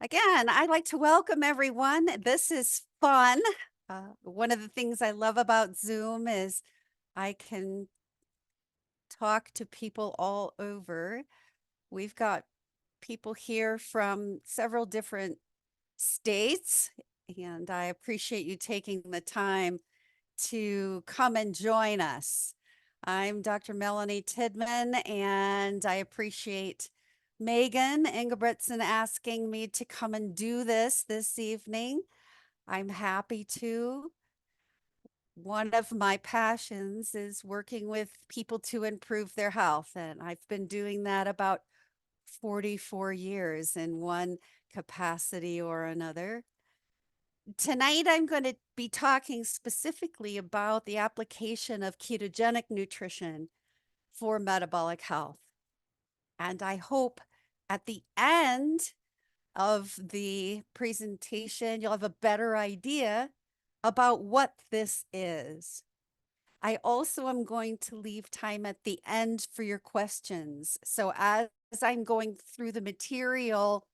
Again, I'd like to welcome everyone. This is fun. One of the things I love about Zoom is I can talk to people all over. We've got people here from several different states, and I appreciate you taking the time to come and join us. I'm Dr. Melanie Tidman, and I appreciate Megan Ingebretson asking me to come and do this evening. I'm happy to. One of my passions is working with people to improve their health, and I've been doing that about 44 years in one capacity or another. Tonight, I'm going to be talking specifically about the application of ketogenic nutrition for metabolic health. And I hope at the end of the presentation, you'll have a better idea about what this is. I also am going to leave time at the end for your questions. So as I'm going through the material,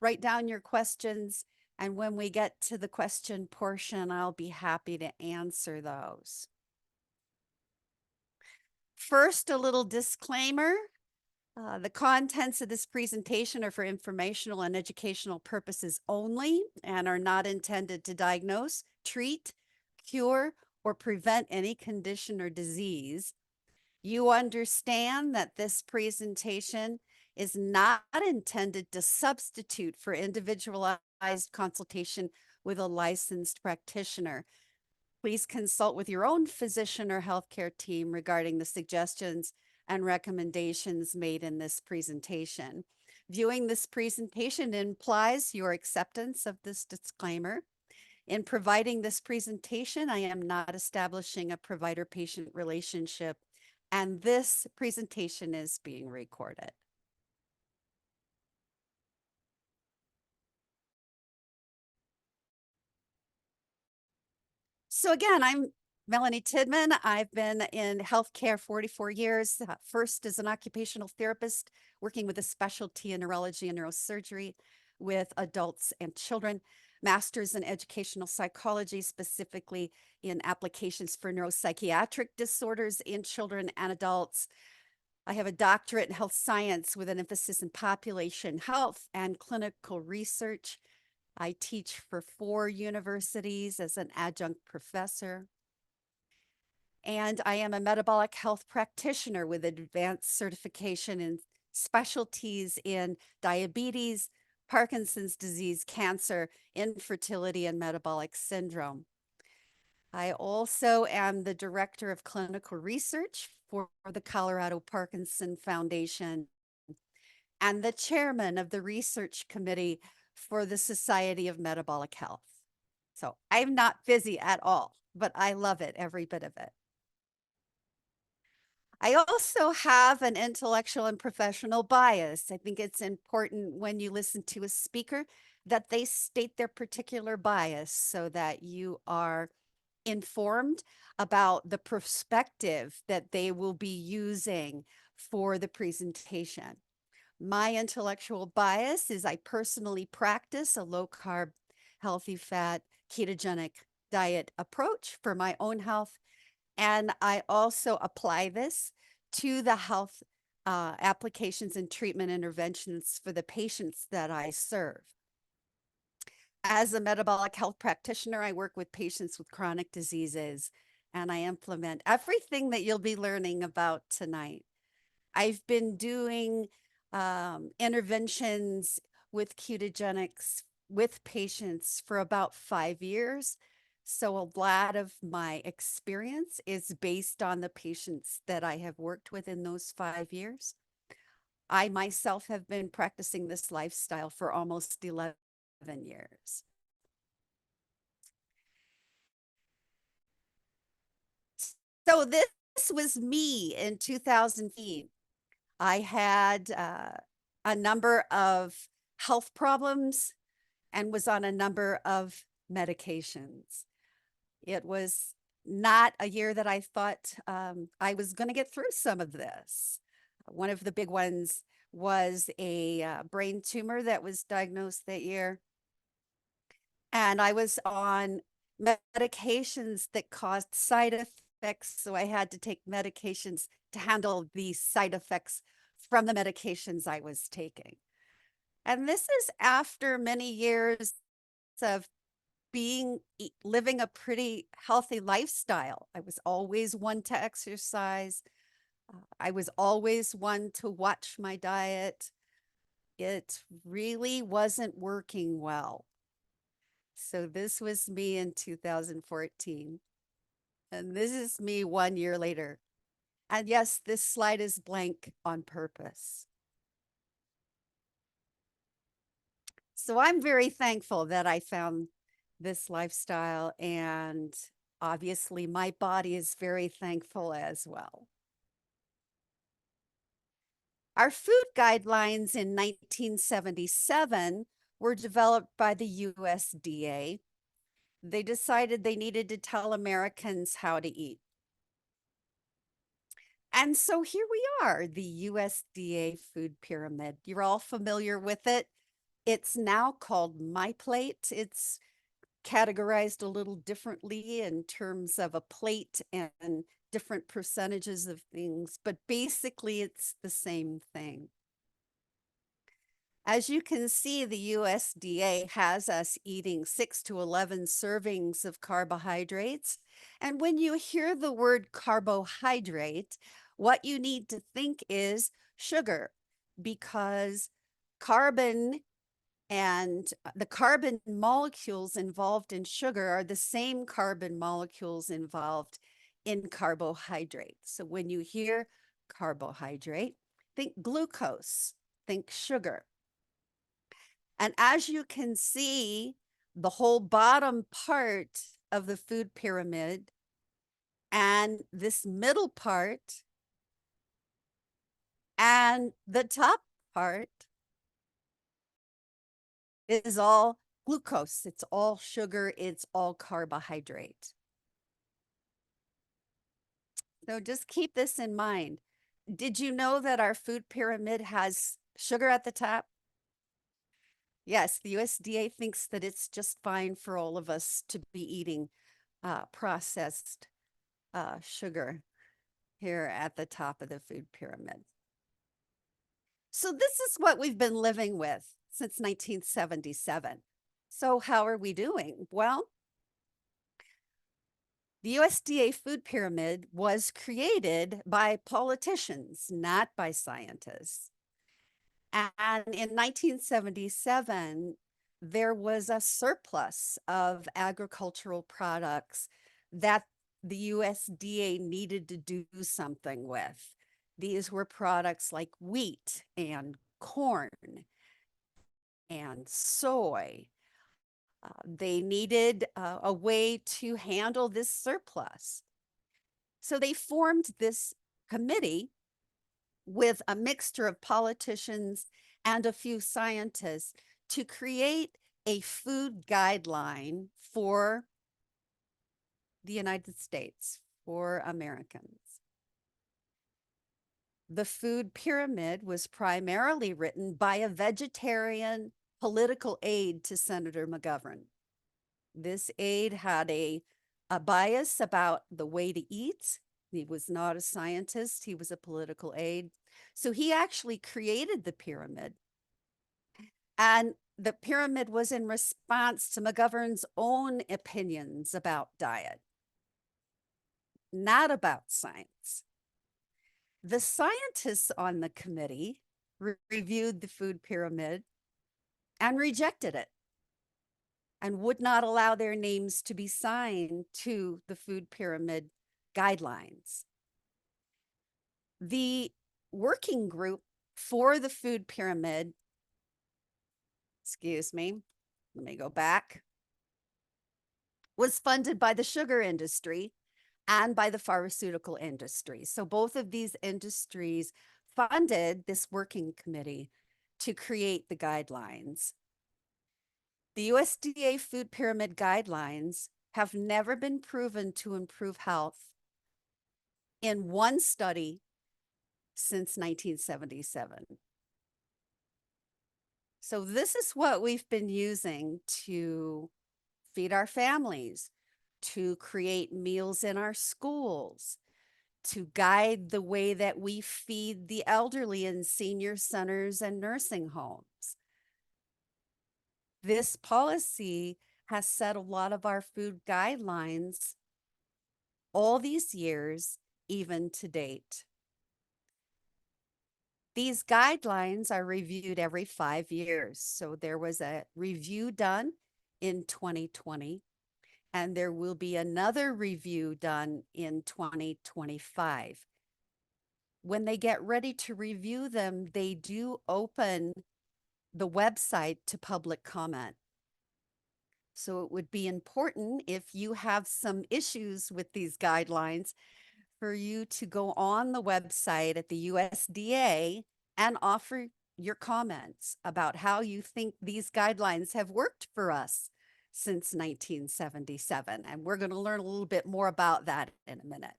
write down your questions. And when we get to the question portion, I'll be happy to answer those. First, a little disclaimer. The contents of this presentation are for informational and educational purposes only and are not intended to diagnose, treat, cure, or prevent any condition or disease. You understand that this presentation is not intended to substitute for individualized consultation with a licensed practitioner. Please consult with your own physician or healthcare team regarding the suggestions and recommendations made in this presentation. Viewing this presentation implies your acceptance of this disclaimer. In providing this presentation, I am not establishing a provider-patient relationship, and this presentation is being recorded. So again, I'm Melanie Tidman. I've been in healthcare 44 years, first as an occupational therapist, working with a specialty in neurology and neurosurgery with adults and children, master's in educational psychology, specifically in applications for neuropsychiatric disorders in children and adults. I have a doctorate in health science with an emphasis in population health and clinical research. I teach for 4 universities as an adjunct professor. And I am a metabolic health practitioner with advanced certification in specialties in diabetes, Parkinson's disease, cancer, infertility, and metabolic syndrome. I also am the director of clinical research for the Colorado Parkinson Foundation and the chairman of the research committee for the Society of Metabolic Health. So I'm not busy at all, but I love it, every bit of it. I also have an intellectual and professional bias. I think it's important when you listen to a speaker that they state their particular bias so that you are informed about the perspective that they will be using for the presentation. My intellectual bias is I personally practice a low carb, healthy fat, ketogenic diet approach for my own health. And I also apply this to the health applications and treatment interventions for the patients that I serve. As a metabolic health practitioner, I work with patients with chronic diseases, and I implement everything that you'll be learning about tonight. I've been doing interventions with ketogenics with patients for about 5 years. So a lot of my experience is based on the patients that I have worked with in those 5 years. I myself have been practicing this lifestyle for almost 11 years. So this was me in 2015. I had a number of health problems and was on a number of medications. It was not a year that I thought I was going to get through some of this. One of the big ones was a brain tumor that was diagnosed that year. And I was on medications that caused side effects. So I had to take medications to handle the side effects from the medications I was taking. And this is after many years of living a pretty healthy lifestyle. I was always one to exercise. I was always one to watch my diet. It really wasn't working well. So this was me in 2014. And this is me 1 year later. And yes, this slide is blank on purpose. So I'm very thankful that I found this lifestyle, and obviously my body is very thankful as well. Our food guidelines in 1977 were developed by the USDA. They decided they needed to tell Americans how to eat. And so here we are, the USDA food pyramid. You're all familiar with it. It's now called My Plate. It's categorized a little differently in terms of a plate and different percentages of things, but basically it's the same thing. As you can see, the USDA has us eating 6 to 11 servings of carbohydrates. And when you hear the word carbohydrate, what you need to think is sugar, because carbon and the carbon molecules involved in sugar are the same carbon molecules involved in carbohydrates. So when you hear carbohydrate, think glucose, think sugar. And as you can see, the whole bottom part of the food pyramid and this middle part and the top part is all glucose. It's all sugar. It's all carbohydrate. So just keep this in mind. Did you know that our food pyramid has sugar at the top? Yes, the USDA thinks that it's just fine for all of us to be eating processed sugar here at the top of the food pyramid. So this is what we've been living with since 1977. So how are we doing? Well, the USDA food pyramid was created by politicians, not by scientists. And in 1977, there was a surplus of agricultural products that the USDA needed to do something with. These were products like wheat and corn and soy. They needed a way to handle this surplus. So they formed this committee with a mixture of politicians and a few scientists to create a food guideline for the United States, for Americans. The food pyramid was primarily written by a vegetarian political aide to Senator McGovern. This aide had a bias about the way to eat. He was not a scientist. He was a political aide. So he actually created the pyramid. And the pyramid was in response to McGovern's own opinions about diet, not about science. The scientists on the committee reviewed the food pyramid and rejected it and would not allow their names to be signed to the food pyramid guidelines. The working group for the food pyramid, excuse me, let me go back, was funded by the sugar industry and by the pharmaceutical industry. So both of these industries funded this working committee to create the guidelines. The USDA food pyramid guidelines have never been proven to improve health in one study since 1977. So this is what we've been using to feed our families, to create meals in our schools, to guide the way that we feed the elderly in senior centers and nursing homes. This policy has set a lot of our food guidelines all these years, even to date. These guidelines are reviewed every 5 years. So there was a review done in 2020, and there will be another review done in 2025. When they get ready to review them, they do open the website to public comment. So it would be important, if you have some issues with these guidelines, for you to go on the website at the USDA and offer your comments about how you think these guidelines have worked for us since 1977. And we're going to learn a little bit more about that in a minute.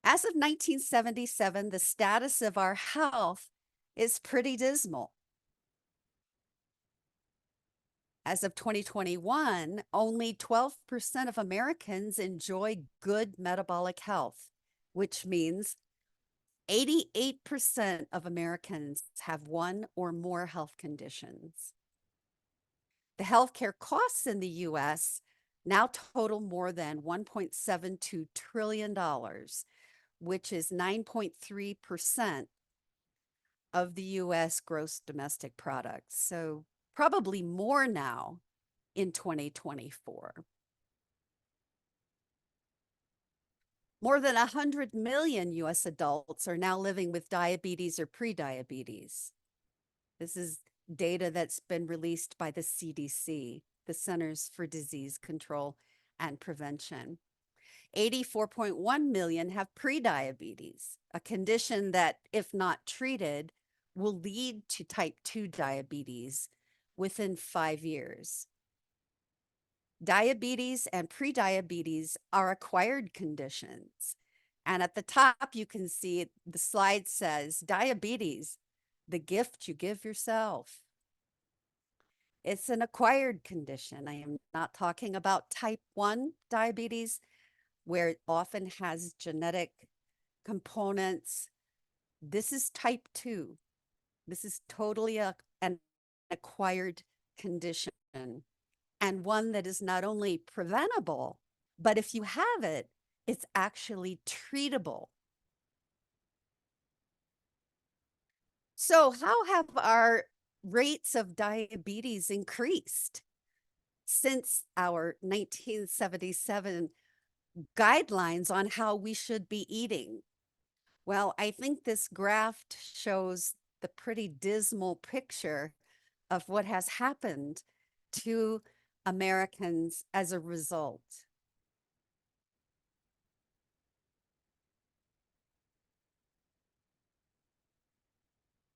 As of 1977, the status of our health is pretty dismal. As of 2021, only 12% of Americans enjoy good metabolic health, which means 88% of Americans have one or more health conditions. The healthcare costs in the US now total more than $1.72 trillion, which is 9.3% of the US gross domestic product. So probably more now in 2024. More than 100 million US adults are now living with diabetes or prediabetes. This is data that's been released by the CDC, the Centers for Disease Control and Prevention. 84.1 million have prediabetes, a condition that, if not treated, will lead to type 2 diabetes within 5 years. Diabetes and prediabetes are acquired conditions. And at the top, you can see the slide says, diabetes, the gift you give yourself. It's an acquired condition. I am not talking about type 1 diabetes, where it often has genetic components. This is type 2. This is totally an acquired condition, and one that is not only preventable, but if you have it, it's actually treatable. So how have our rates of diabetes increased since our 1977 guidelines on how we should be eating? Well, I think this graph shows the pretty dismal picture of what has happened to Americans as a result.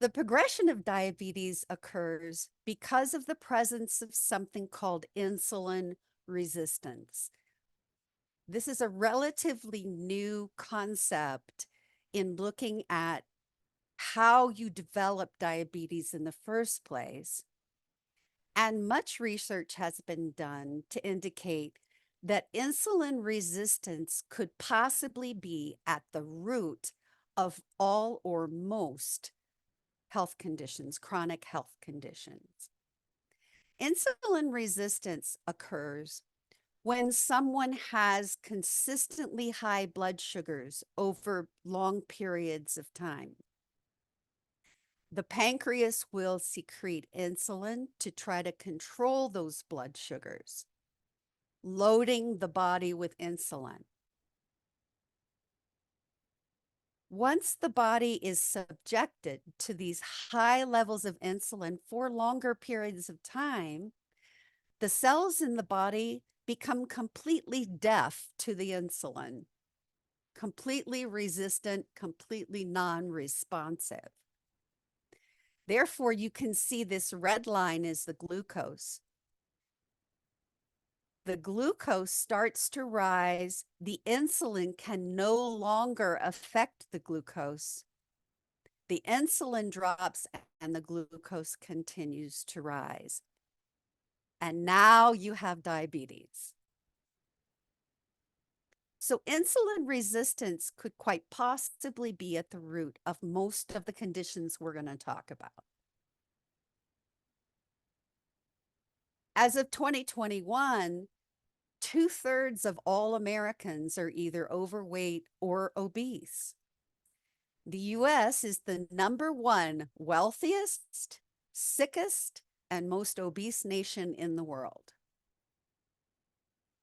The progression of diabetes occurs because of the presence of something called insulin resistance. This is a relatively new concept in looking at how you develop diabetes in the first place. And much research has been done to indicate that insulin resistance could possibly be at the root of all or most health conditions, chronic health conditions. Insulin resistance occurs when someone has consistently high blood sugars over long periods of time. The pancreas will secrete insulin to try to control those blood sugars, loading the body with insulin. Once the body is subjected to these high levels of insulin for longer periods of time, the cells in the body become completely deaf to the insulin, completely resistant, completely non-responsive. Therefore, you can see this red line is the glucose. The glucose starts to rise. The insulin can no longer affect the glucose. The insulin drops and the glucose continues to rise. And now you have diabetes. So insulin resistance could quite possibly be at the root of most of the conditions we're going to talk about. As of 2021, 2/3 of all Americans are either overweight or obese. The US is the #1 wealthiest, sickest, and most obese nation in the world.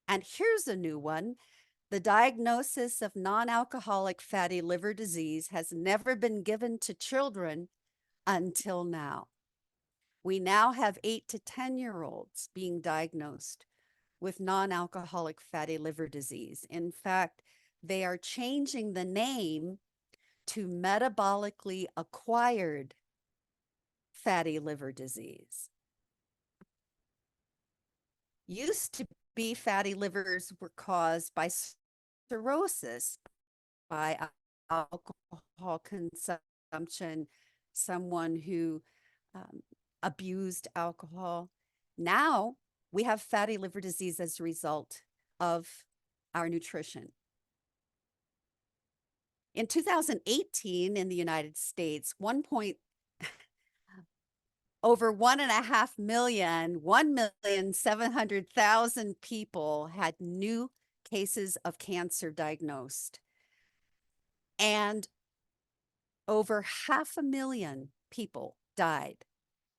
And here's a new one. The diagnosis of non-alcoholic fatty liver disease has never been given to children until now. We now have 8 to 10-year-olds being diagnosed with non-alcoholic fatty liver disease. In fact, they are changing the name to metabolically acquired fatty liver disease. Used to be fatty livers were caused by cirrhosis, by alcohol consumption, someone who abused alcohol. Now we have fatty liver disease as a result of our nutrition. In 2018, in the United States, over 1.5 million, 1,700,000 people had new cases of cancer diagnosed. And over 500,000 people died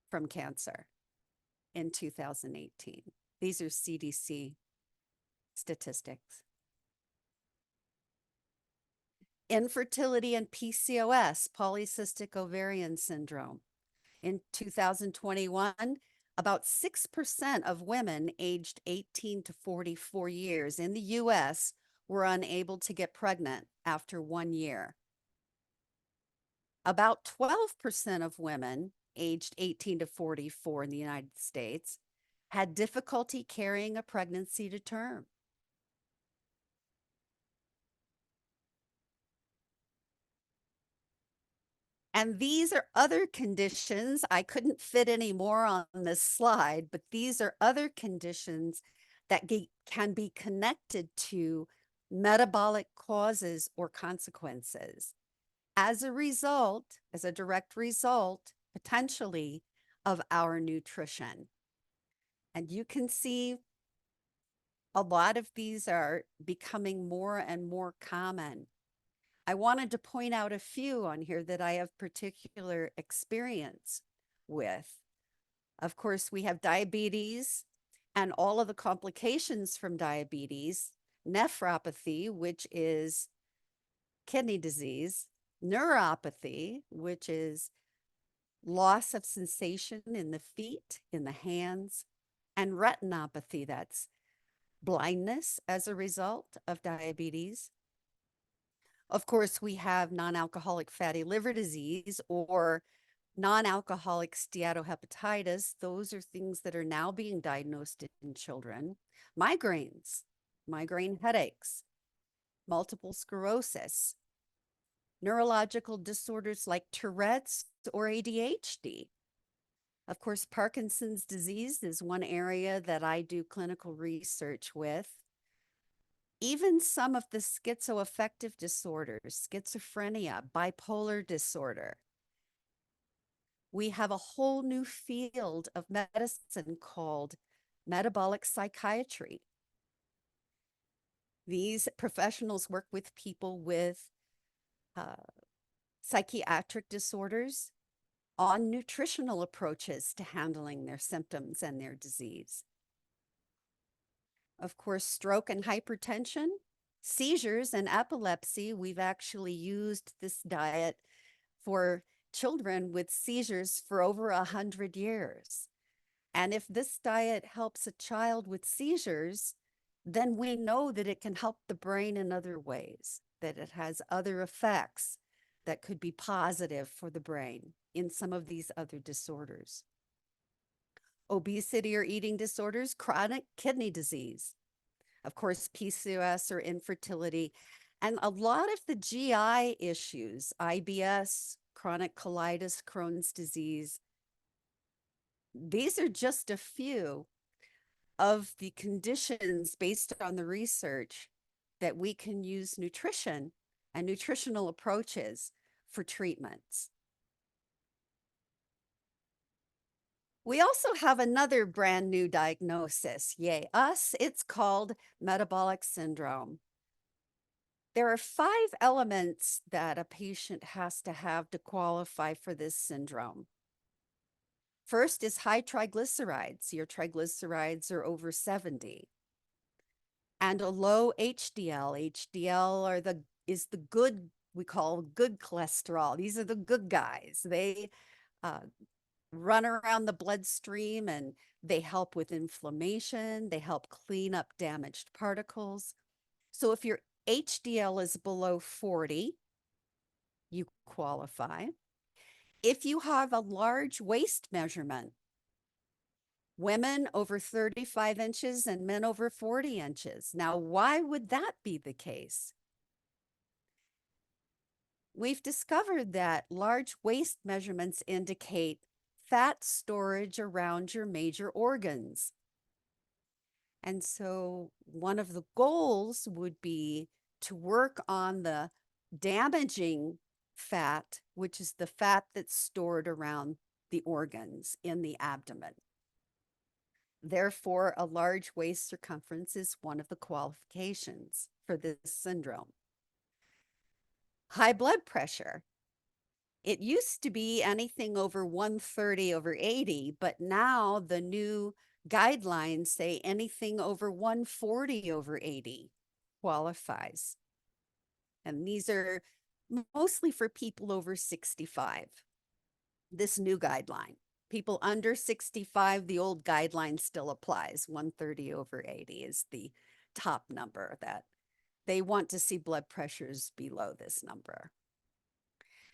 from cancer in 2018. These are CDC statistics. Infertility and PCOS, polycystic ovarian syndrome. In 2021, about 6% of women aged 18 to 44 years in the US were unable to get pregnant after 1 year. About 12% of women aged 18 to 44 in the United States had difficulty carrying a pregnancy to term. And these are other conditions. I couldn't fit any more on this slide, but these are other conditions that can be connected to metabolic causes or consequences as a result, as a direct result, potentially, of our nutrition. And you can see a lot of these are becoming more and more common. I wanted to point out a few on here that I have particular experience with. Of course, we have diabetes and all of the complications from diabetes, nephropathy, which is kidney disease, neuropathy, which is loss of sensation in the feet, in the hands, and retinopathy, that's blindness as a result of diabetes. Of course, we have non-alcoholic fatty liver disease or non-alcoholic steatohepatitis. Those are things that are now being diagnosed in children. Migraines, migraine headaches, multiple sclerosis, neurological disorders like Tourette's or ADHD. Of course, Parkinson's disease is one area that I do clinical research with. Even some of the schizoaffective disorders, schizophrenia, bipolar disorder. We have a whole new field of medicine called metabolic psychiatry. These professionals work with people with psychiatric disorders on nutritional approaches to handling their symptoms and their disease. Of course, stroke and hypertension, seizures and epilepsy. We've actually used this diet for children with seizures for over 100 years. And if this diet helps a child with seizures, then we know that it can help the brain in other ways, that it has other effects that could be positive for the brain in some of these other disorders. Obesity or eating disorders, chronic kidney disease, of course, PCOS or infertility, and a lot of the GI issues, IBS, chronic colitis, Crohn's disease. These are just a few of the conditions based on the research that we can use nutrition and nutritional approaches for treatments. We also have another brand new diagnosis. Yay, us. It's called metabolic syndrome. There are 5 elements that a patient has to have to qualify for this syndrome. First is high triglycerides. Your triglycerides are over 70. And a low HDL. HDL is the good, we call good cholesterol. These are the good guys. They run around the bloodstream and they help with inflammation. They help clean up damaged particles. So if your HDL is below 40, you qualify. If you have a large waist measurement, women over 35 inches and men over 40 inches. Now, why would that be the case? We've discovered that large waist measurements indicate fat storage around your major organs. And so one of the goals would be to work on the damaging fat, which is the fat that's stored around the organs in the abdomen. Therefore, a large waist circumference is one of the qualifications for this syndrome. High blood pressure. It used to be anything over 130/80, but now the new guidelines say anything over 140/80 qualifies. And these are mostly for people over 65. This new guideline. People under 65, the old guideline still applies. 130/80 is the top number that they want to see blood pressures below this number.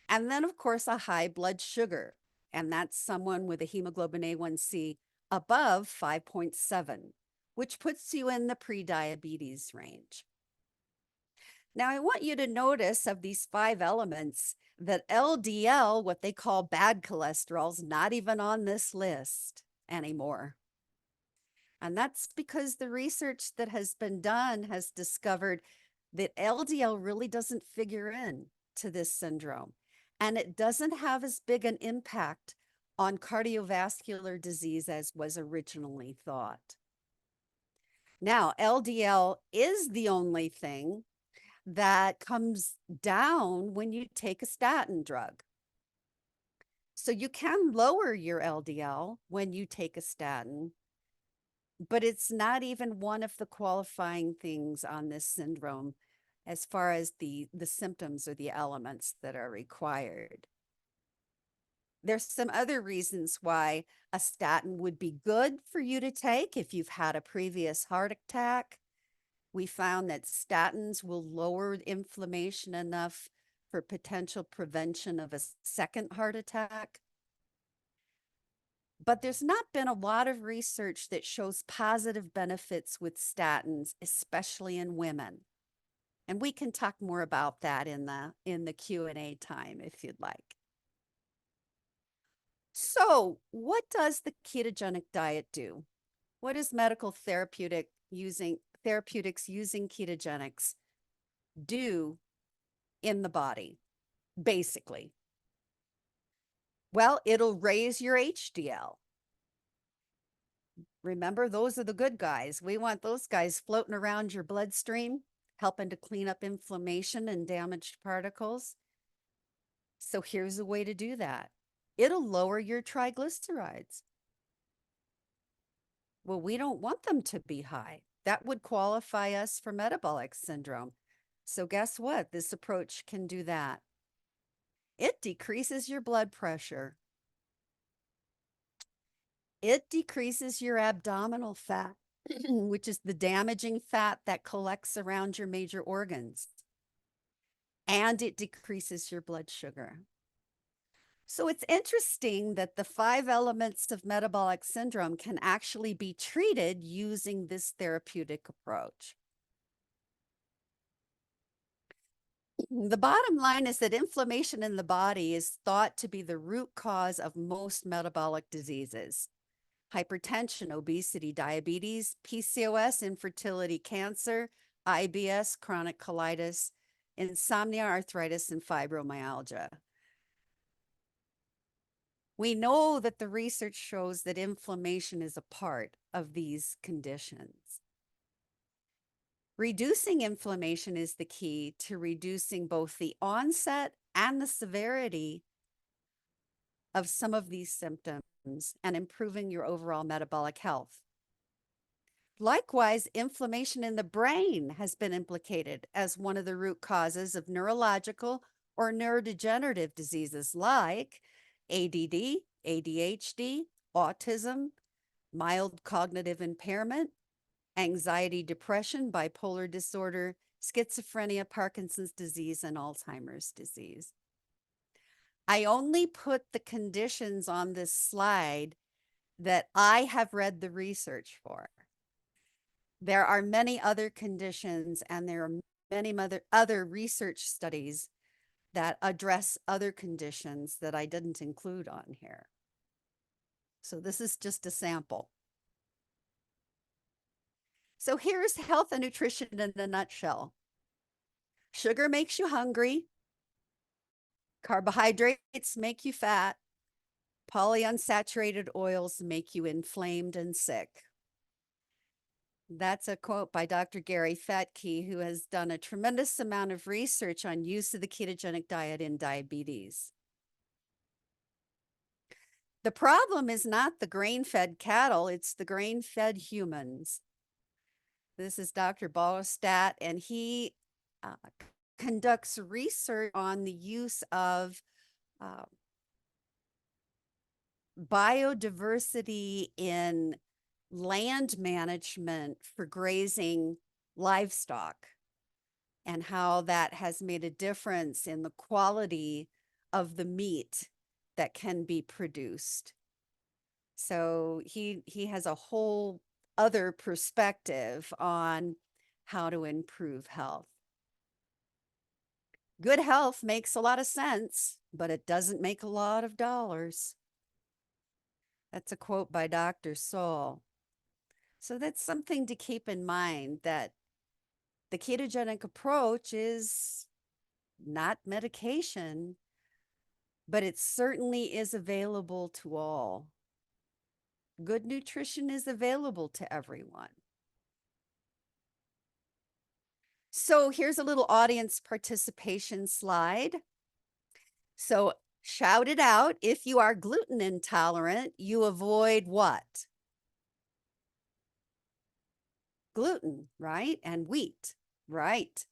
And then, of course, a high blood sugar. And that's someone with a hemoglobin A1C above 5.7, which puts you in the prediabetes range. Now, I want you to notice of these 5 elements that LDL, what they call bad cholesterol, is not even on this list anymore. And that's because the research that has been done has discovered that LDL really doesn't figure in to this syndrome. And it doesn't have as big an impact on cardiovascular disease as was originally thought. Now, LDL is the only thing that comes down when you take a statin drug. So you can lower your LDL when you take a statin, but it's not even one of the qualifying things on this syndrome as far as the symptoms or the elements that are required. There's some other reasons why a statin would be good for you to take if you've had a previous heart attack. We found that statins will lower inflammation enough for potential prevention of a second heart attack. But there's not been a lot of research that shows positive benefits with statins, especially in women. And we can talk more about that in the Q&A time if you'd like. So, what does the ketogenic diet do? What does medical therapeutics using ketogenics do in the body, basically? Well, it'll raise your HDL. Remember, those are the good guys. We want those guys floating around your bloodstream, helping to clean up inflammation and damaged particles. So here's a way to do that. It'll lower your triglycerides. Well, we don't want them to be high. That would qualify us for metabolic syndrome. So guess what? This approach can do that. It decreases your blood pressure. It decreases your abdominal fat, which is the damaging fat that collects around your major organs. And it decreases your blood sugar. So it's interesting that the 5 elements of metabolic syndrome can actually be treated using this therapeutic approach. The bottom line is that inflammation in the body is thought to be the root cause of most metabolic diseases. Hypertension, obesity, diabetes, PCOS, infertility, cancer, IBS, chronic colitis, insomnia, arthritis, and fibromyalgia. We know that the research shows that inflammation is a part of these conditions. Reducing inflammation is the key to reducing both the onset and the severity of some of these symptoms and improving your overall metabolic health. Likewise, inflammation in the brain has been implicated as one of the root causes of neurological or neurodegenerative diseases like ADD, ADHD, autism, mild cognitive impairment, anxiety, depression, bipolar disorder, schizophrenia, Parkinson's disease, and Alzheimer's disease. I only put the conditions on this slide that I have read the research for. There are many other conditions, and there are many other research studies that address other conditions that I didn't include on here. So this is just a sample. So here's health and nutrition in a nutshell. Sugar makes you hungry. Carbohydrates make you fat. Polyunsaturated oils make you inflamed and sick. That's a quote by Dr. Gary Fettke, who has done a tremendous amount of research on use of the ketogenic diet in diabetes. The problem is not the grain-fed cattle, it's the grain-fed humans. This is Dr. Ballstat, and he conducts research on the use of biodiversity in land management for grazing livestock and how that has made a difference in the quality of the meat that can be produced. So he has a whole other perspective on how to improve health. Good health makes a lot of sense, but it doesn't make a lot of dollars. That's a quote by Dr. Saul. So that's something to keep in mind, that the ketogenic approach is not medication, but it certainly is available to all. Good nutrition is available to everyone. So here's a little audience participation slide. So shout it out. If you are gluten intolerant, you avoid what? Gluten, right? And wheat, right?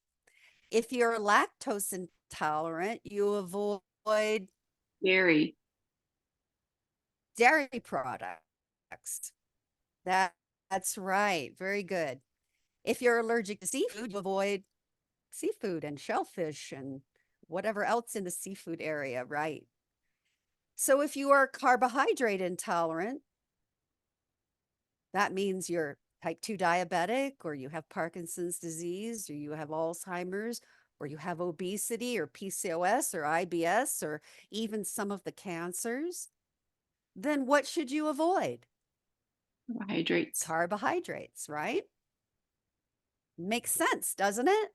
If you're lactose intolerant, you avoid Dairy. dairy products. That's right. Very good. If you're allergic to seafood, you avoid seafood and shellfish and whatever else in the seafood area, right? So if you are carbohydrate intolerant, that means you're type 2 diabetic, or you have Parkinson's disease, or you have Alzheimer's, or you have obesity or PCOS or IBS, or even some of the cancers. Then what should you avoid? Carbohydrates. Carbohydrates, right? Makes sense, doesn't it?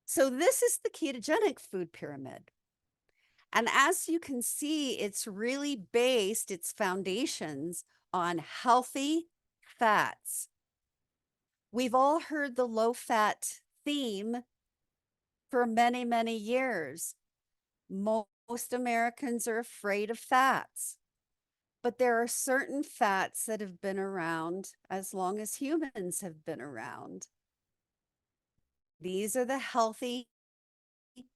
So this is the ketogenic food pyramid. And as you can see, it's really based its foundations on healthy fats. We've all heard the low-fat theme for many, many years. Most Americans are afraid of fats, but there are certain fats that have been around as long as humans have been around. These are the healthy,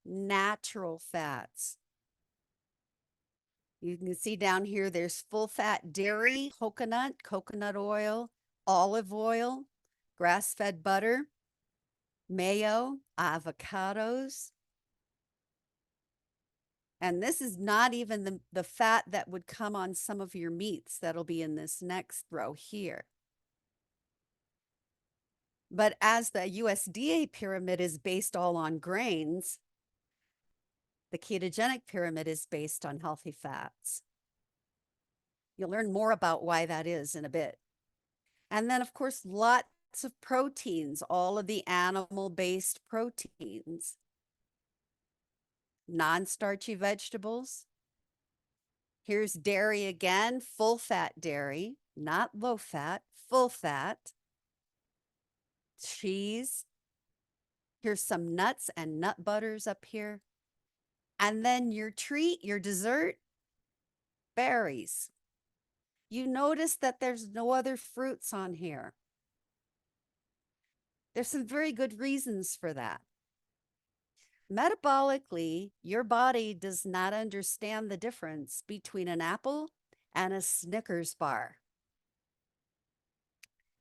natural fats. You can see down here, there's full-fat dairy, coconut oil, olive oil, grass-fed butter, mayo, avocados. And this is not even the fat that would come on some of your meats that'll be in this next row here. But as the USDA pyramid is based all on grains, the ketogenic pyramid is based on healthy fats. You'll learn more about why that is in a bit. And then, of course, lots of proteins, all of the animal-based proteins, non-starchy vegetables. Here's dairy again, full-fat dairy, not low-fat, full-fat. Cheese. Here's some nuts and nut butters up here. And then your treat, your dessert, berries. You notice that there's no other fruits on here. There's some very good reasons for that. Metabolically, your body does not understand the difference between an apple and a Snickers bar.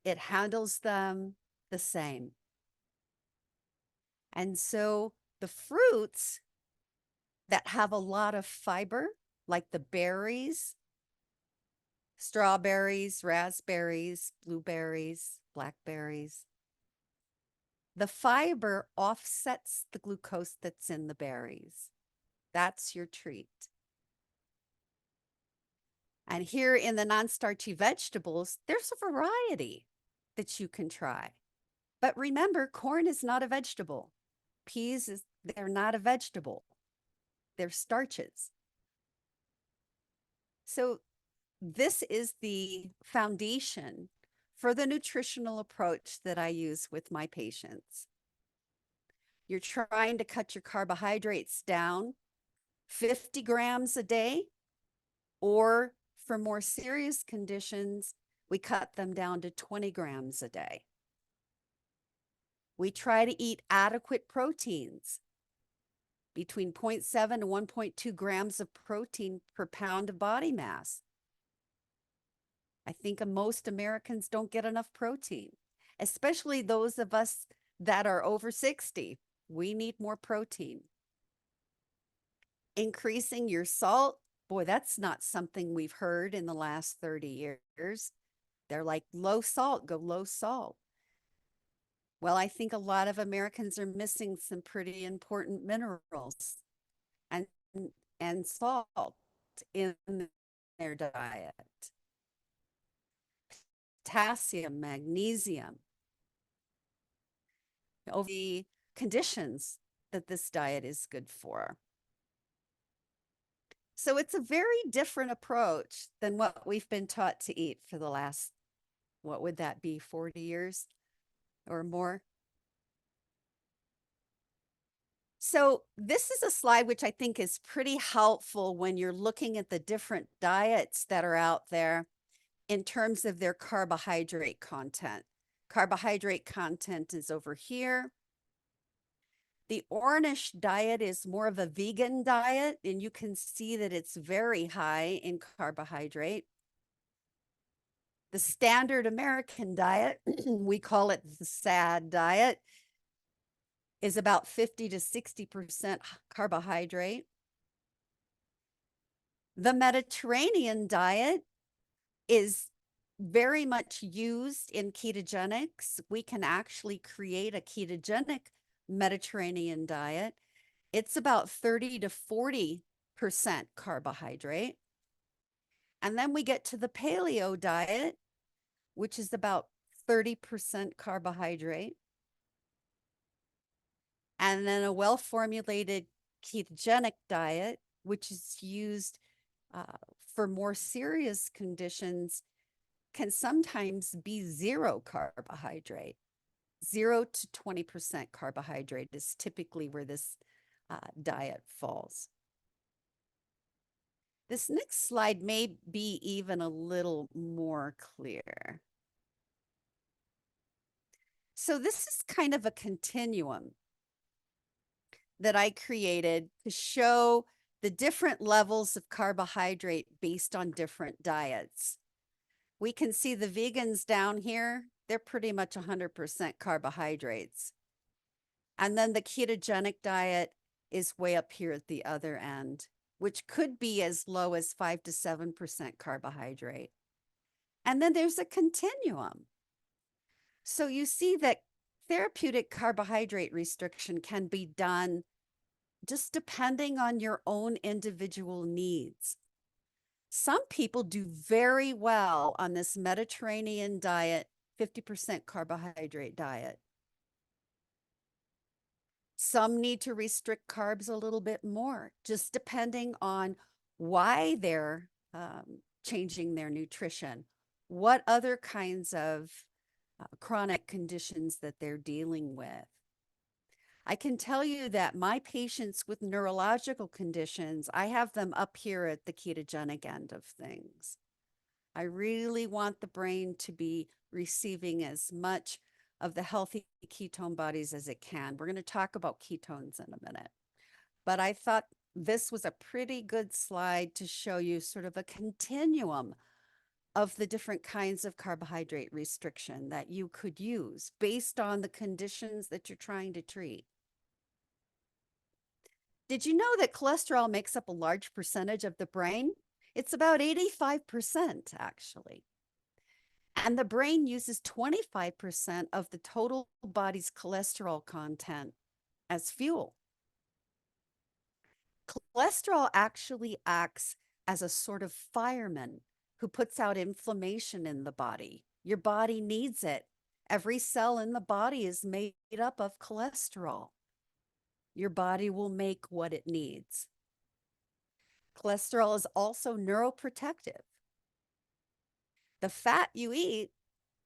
It handles them the same. And so the fruits that have a lot of fiber, like the berries, strawberries, raspberries, blueberries, blackberries, the fiber offsets the glucose that's in the berries. That's your treat. And here in the non-starchy vegetables, there's a variety that you can try. But remember, corn is not a vegetable. Peas, they're not a vegetable. They're starches. So this is the foundation for the nutritional approach that I use with my patients. You're trying to cut your carbohydrates down 50 grams a day, or for more serious conditions, we cut them down to 20 grams a day. We try to eat adequate proteins, between 0.7 and 1.2 grams of protein per pound of body mass. I think most Americans don't get enough protein, especially those of us that are over 60. We need more protein. Increasing your salt, boy, that's not something we've heard in the last 30 years. They're like, low salt, go low salt. Well, I think a lot of Americans are missing some pretty important minerals and, and salt in their diet. Potassium, magnesium, over the conditions that this diet is good for. So it's a very different approach than what we've been taught to eat for the last, what would that be, 40 years or more? So this is a slide which I think is pretty helpful when you're looking at the different diets that are out there in terms of their carbohydrate content. Carbohydrate content is over here. The Ornish diet is more of a vegan diet, and you can see that it's very high in carbohydrate. The standard American diet, we call it the SAD diet, is about 50 to 60% carbohydrate. The Mediterranean diet is very much used in ketogenics. We can actually create a ketogenic Mediterranean diet. It's about 30 to 40% carbohydrate. And then we get to the paleo diet, which is about 30% carbohydrate. And then a well-formulated ketogenic diet, which is used for more serious conditions, can sometimes be zero carbohydrate. 0 to 20% carbohydrate is typically where this diet falls. This next slide may be even a little more clear. So this is kind of a continuum that I created to show the different levels of carbohydrate based on different diets. We can see the vegans down here, they're pretty much 100% carbohydrates. And then the ketogenic diet is way up here at the other end, which could be as low as 5 to 7% carbohydrate. And then there's a continuum. So you see that Therapeutic carbohydrate restriction can be done just depending on your own individual needs. Some people do very well on this Mediterranean diet, 50% carbohydrate diet. Some need to restrict carbs a little bit more, just depending on why they're changing their nutrition, what other kinds of chronic conditions that they're dealing with. I can tell you that my patients with neurological conditions, I have them up here at the ketogenic end of things. I really want the brain to be receiving as much of the healthy ketone bodies as it can. We're going to talk about ketones in a minute. But I thought this was a pretty good slide to show you sort of a continuum of the different kinds of carbohydrate restriction that you could use based on the conditions that you're trying to treat. Did you know that cholesterol makes up a large percentage of the brain? It's about 85%, actually. And the brain uses 25% of the total body's cholesterol content as fuel. Cholesterol actually acts as a sort of fireman who puts out inflammation in the body. Your body needs it. Every cell in the body is made up of cholesterol. Your body will make what it needs. Cholesterol is also neuroprotective. The fat you eat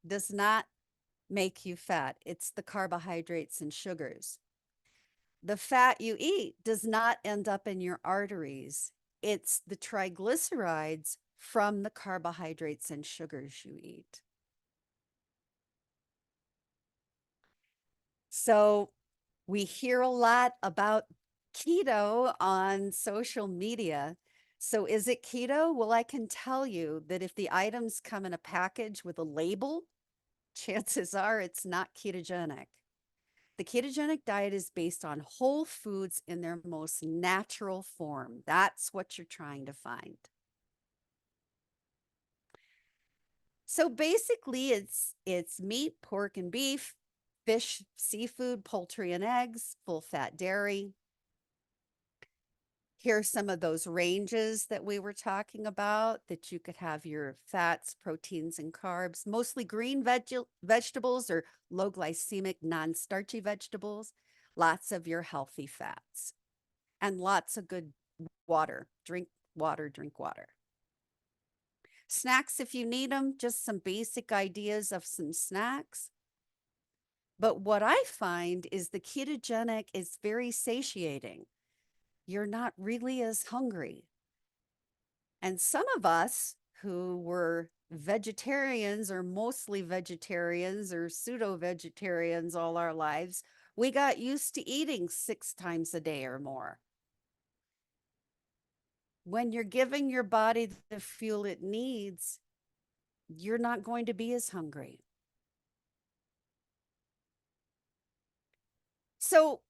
does not make you fat. It's the carbohydrates and sugars. The fat you eat does not end up in your arteries. It's the triglycerides from the carbohydrates and sugars you eat. So we hear a lot about keto on social media. So is it keto? Well, I can tell you that if the items come in a package with a label, chances are it's not ketogenic. The ketogenic diet is based on whole foods in their most natural form. That's what you're trying to find. So basically it's meat, pork and beef, fish, seafood, poultry and eggs, full fat dairy. Here's some of those ranges that we were talking about that you could have your fats, proteins, and carbs, mostly green vegetables or low glycemic, non-starchy vegetables, lots of your healthy fats, and lots of good water. Drink water, drink water. Snacks if you need them, just some basic ideas of some snacks. But what I find is the ketogenic is very satiating. You're not really as hungry. And some of us who were vegetarians or mostly vegetarians or pseudo vegetarians all our lives, we got used to eating 6 times a day or more. When you're giving your body the fuel it needs, you're not going to be as hungry. So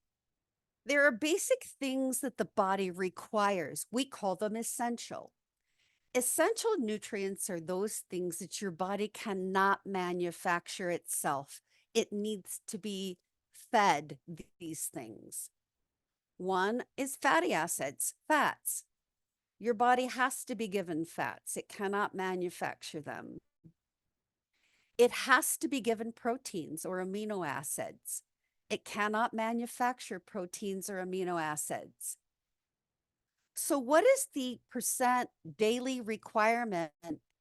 there are basic things that the body requires. We call them essential. Essential nutrients are those things that your body cannot manufacture itself. It needs to be fed these things. One is fatty acids, fats. Your body has to be given fats. It cannot manufacture them. It has to be given proteins or amino acids. It cannot manufacture proteins or amino acids. So what is the percent daily requirement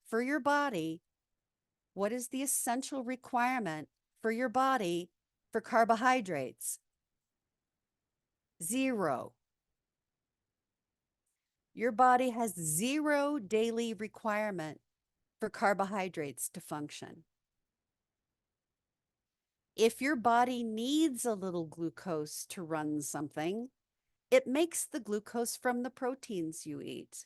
for your body? What is the essential requirement for your body for carbohydrates? 0. Your body has 0 daily requirement for carbohydrates to function. If your body needs a little glucose to run something, it makes the glucose from the proteins you eat.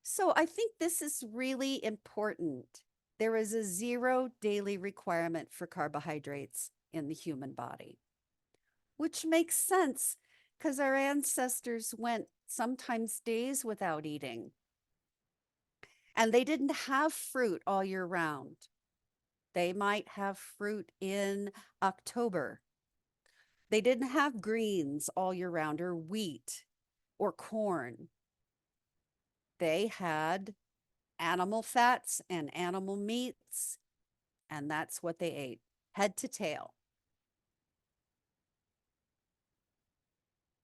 So I think this is really important. There is a 0 daily requirement for carbohydrates in the human body, which makes sense because our ancestors went sometimes days without eating. And they didn't have fruit all year round. They might have fruit in October. They didn't have greens all year round or wheat or corn. They had animal fats and animal meats, and that's what they ate, head to tail.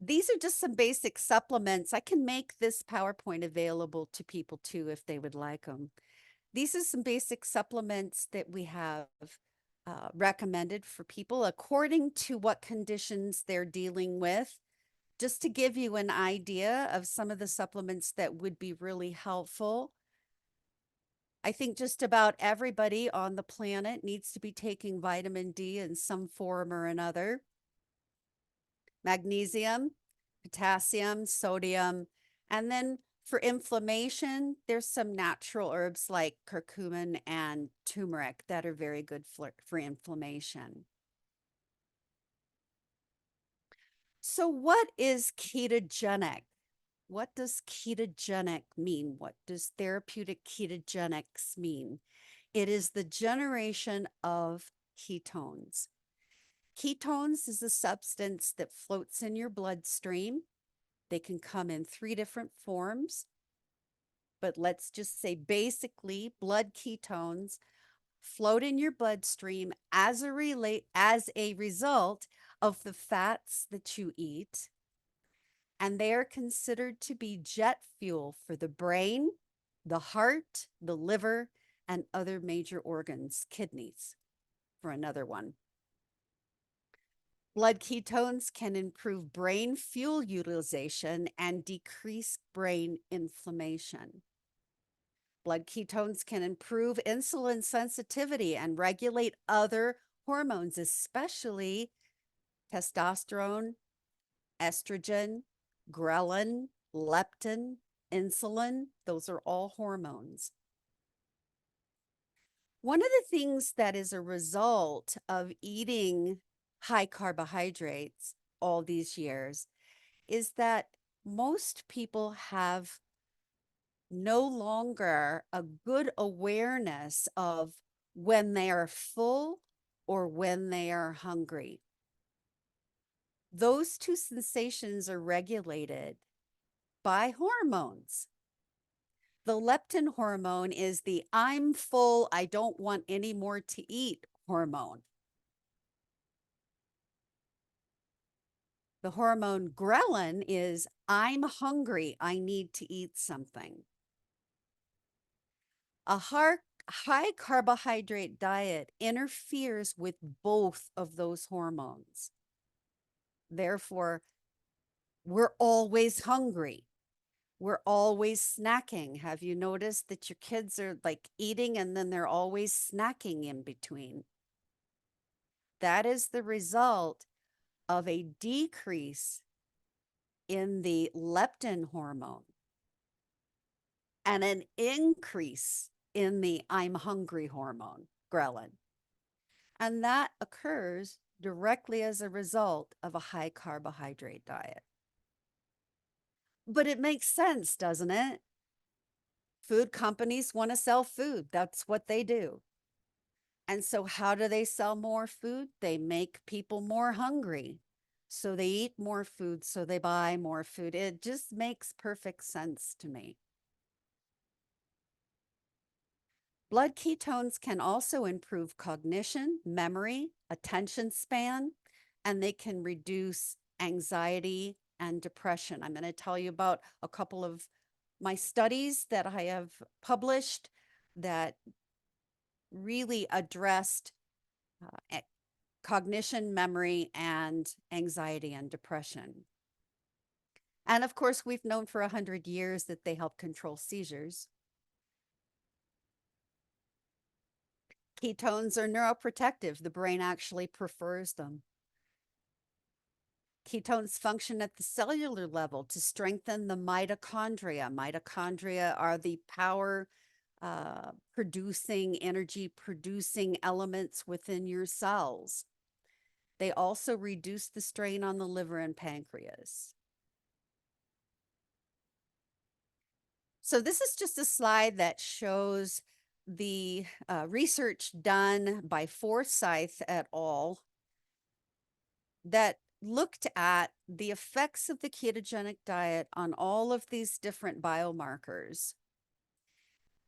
These are just some basic supplements. I can make this PowerPoint available to people too if they would like them. These are some basic supplements that we have recommended for people according to what conditions they're dealing with, just to give you an idea of some of the supplements that would be really helpful. I think just about everybody on the planet needs to be taking vitamin D in some form or another. Magnesium, potassium, sodium, and then for inflammation, there's some natural herbs like curcumin and turmeric that are very good for inflammation. So, what is ketogenic? What does ketogenic mean? What does therapeutic ketogenics mean? It is the generation of ketones. Ketones is a substance that floats in your bloodstream. They can come in 3 different forms, but let's just say basically blood ketones float in your bloodstream as a result of the fats that you eat, and they are considered to be jet fuel for the brain, the heart, the liver, and other major organs, kidneys for another one. Blood ketones can improve brain fuel utilization and decrease brain inflammation. Blood ketones can improve insulin sensitivity and regulate other hormones, especially testosterone, estrogen, ghrelin, leptin, insulin. Those are all hormones. One of the things that is a result of eating high carbohydrates all these years is that most people have no longer a good awareness of when they are full or when they are hungry. Those two sensations are regulated by hormones. The leptin hormone is the I'm full, I don't want any more to eat hormone. The hormone ghrelin is I'm hungry, I need to eat something. A high carbohydrate diet interferes with both of those hormones. Therefore, we're always hungry. We're always snacking. Have you noticed that your kids are like eating and then they're always snacking in between? That is the result of a decrease in the leptin hormone and an increase in the I'm hungry hormone, ghrelin. And that occurs directly as a result of a high carbohydrate diet. But it makes sense, doesn't it? Food companies want to sell food. That's what they do. And so, how do they sell more food? They make people more hungry. So, they eat more food. So, they buy more food. It just makes perfect sense to me. Blood ketones can also improve cognition, memory, attention span, and they can reduce anxiety and depression. I'm going to tell you about a couple of my studies that I have published that really addressed cognition, memory, and anxiety and depression. And of course, we've known for 100 years that they help control seizures. Ketones are neuroprotective. The brain actually prefers them. Ketones function at the cellular level to strengthen the mitochondria. Mitochondria are the power producing, energy producing elements within your cells. They also reduce the strain on the liver and pancreas. So this is just a slide that shows the research done by Forsyth et al. That looked at the effects of the ketogenic diet on all of these different biomarkers.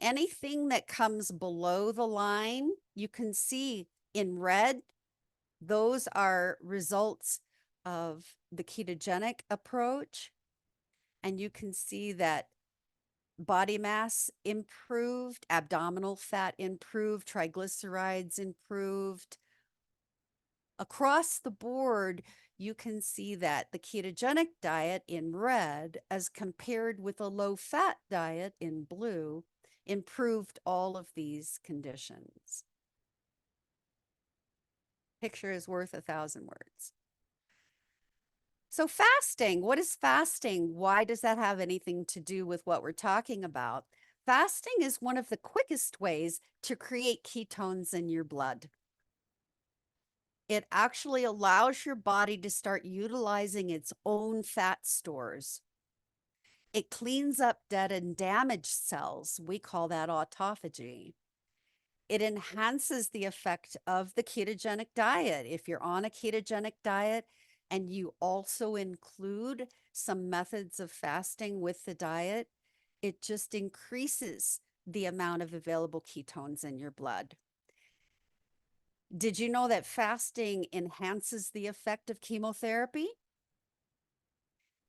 Anything that comes below the line, you can see in red, those are results of the ketogenic approach. And you can see that body mass improved, abdominal fat improved, triglycerides improved. Across the board, you can see that the ketogenic diet in red, as compared with a low fat diet in blue, improved all of these conditions. Picture is worth 1,000 words. So fasting, what is fasting? Why does that have anything to do with what we're talking about? Fasting is one of the quickest ways to create ketones in your blood. It actually allows your body to start utilizing its own fat stores. It cleans up dead and damaged cells. We call that autophagy. It enhances the effect of the ketogenic diet. If you're on a ketogenic diet and you also include some methods of fasting with the diet, it just increases the amount of available ketones in your blood. Did you know that fasting enhances the effect of chemotherapy?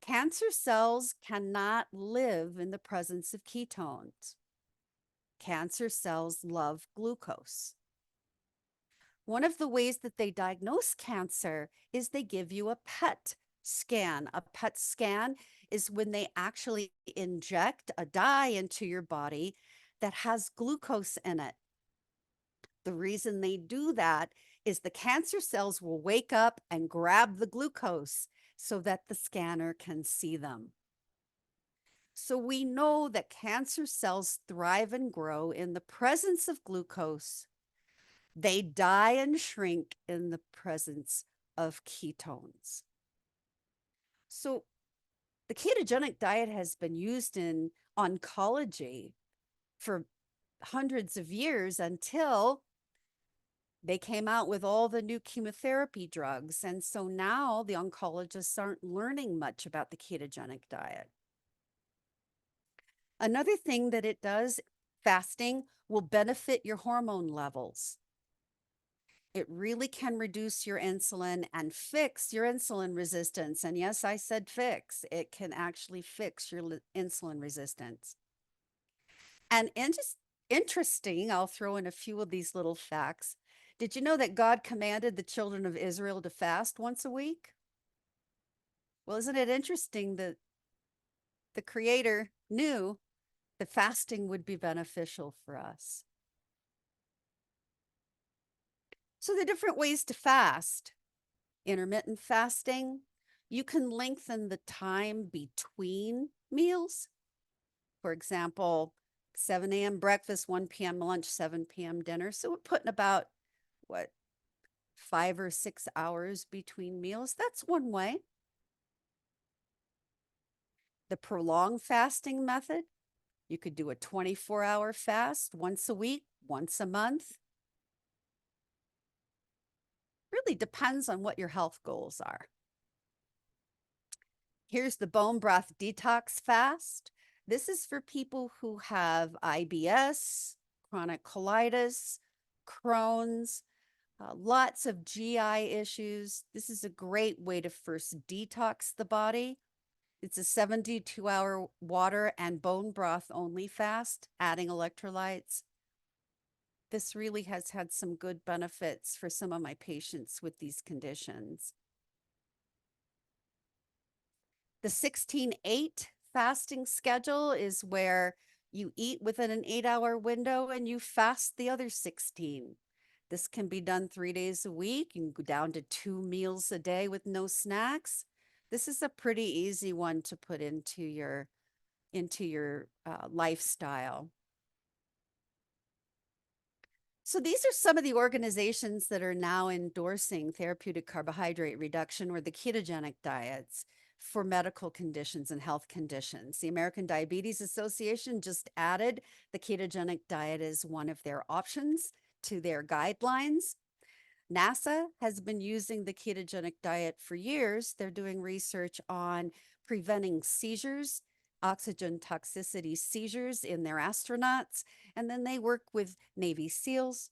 Cancer cells cannot live in the presence of ketones. Cancer cells love glucose. One of the ways that they diagnose cancer is they give you a PET scan. A PET scan is when they actually inject a dye into your body that has glucose in it. The reason they do that is the cancer cells will wake up and grab the glucose so that the scanner can see them. So we know that cancer cells thrive and grow in the presence of glucose. They die and shrink in the presence of ketones. So the ketogenic diet has been used in oncology for hundreds of years until they came out with all the new chemotherapy drugs. And so now the oncologists aren't learning much about the ketogenic diet. Another thing that it does, fasting will benefit your hormone levels. It really can reduce your insulin and fix your insulin resistance. And yes, I said fix. It can actually fix your insulin resistance. And just interesting, I'll throw in a few of these little facts. Did you know that God commanded the children of Israel to fast once a week? Well, isn't it interesting that the Creator knew that fasting would be beneficial for us? So the different ways to fast. Intermittent fasting, you can lengthen the time between meals. For example, 7 a.m. breakfast, 1 p.m. lunch, 7 p.m. dinner. So we're putting about, what, 5 or 6 hours between meals. That's one way. The prolonged fasting method, you could do a 24-hour fast once a week, once a month. Really depends on what your health goals are. Here's the bone broth detox fast. This is for people who have IBS, chronic colitis, Crohn's, lots of GI issues. This is a great way to first detox the body. It's a 72-hour water and bone broth only fast, adding electrolytes. This really has had some good benefits for some of my patients with these conditions. The 16-8 fasting schedule is where you eat within an 8-hour window and you fast the other 16. This can be done 3 days a week. You can go down to 2 meals a day with no snacks. This is a pretty easy one to put into your lifestyle. So these are some of the organizations that are now endorsing therapeutic carbohydrate reduction or the ketogenic diets. for medical conditions and health conditions. The American Diabetes Association just added the ketogenic diet as one of their options to their guidelines. NASA has been using the ketogenic diet for years. They're doing research on preventing seizures, oxygen toxicity seizures in their astronauts. And then they work with Navy SEALs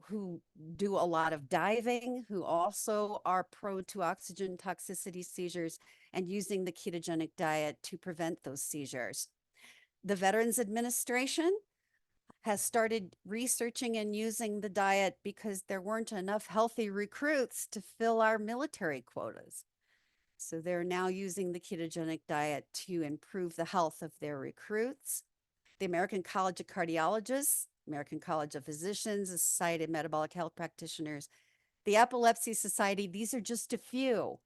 who do a lot of diving, who also are prone to oxygen toxicity seizures, and using the ketogenic diet to prevent those seizures. The Veterans Administration has started researching and using the diet because there weren't enough healthy recruits to fill our military quotas. So they're now using the ketogenic diet to improve the health of their recruits. The American College of Cardiologists, American College of Physicians, the Society of Metabolic Health Practitioners, the Epilepsy Society, these are just a few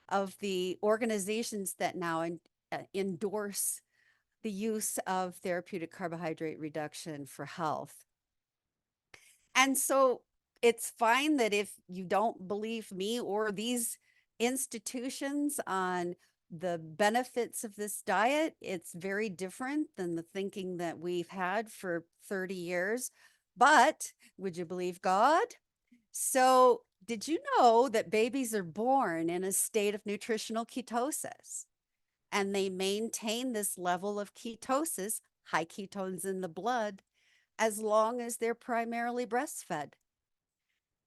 of the organizations that now endorse the use of therapeutic carbohydrate reduction for health. And so it's fine that if you don't believe me or these institutions on the benefits of this diet, it's very different than the thinking that we've had for 30 years. But would you believe God? So, did you know that babies are born in a state of nutritional ketosis? And they maintain this level of ketosis, high ketones in the blood, as long as they're primarily breastfed.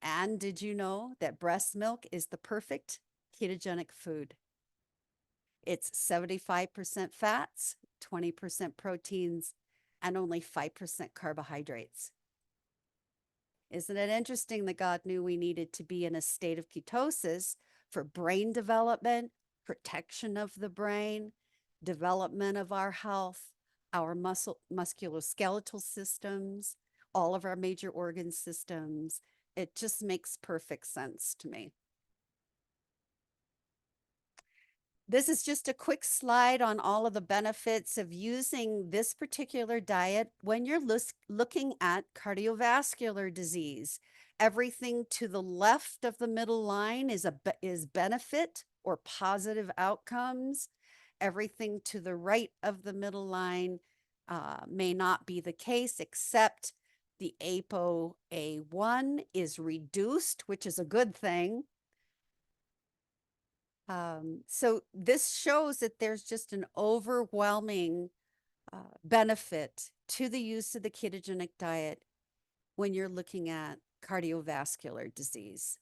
And did you know that breast milk is the perfect ketogenic food? It's 75% fats, 20% proteins, and only 5% carbohydrates. Isn't it interesting that God knew we needed to be in a state of ketosis for brain development, protection of the brain, development of our health, our musculoskeletal systems, all of our major organ systems? It just makes perfect sense to me. This is just a quick slide on all of the benefits of using this particular diet when you're looking at cardiovascular disease. Everything to the left of the middle line is benefit or positive outcomes. Everything to the right of the middle line may not be the case, except the ApoA1 is reduced, which is a good thing. So this shows that there's just an overwhelming benefit to the use of the ketogenic diet when you're looking at cardiovascular disease.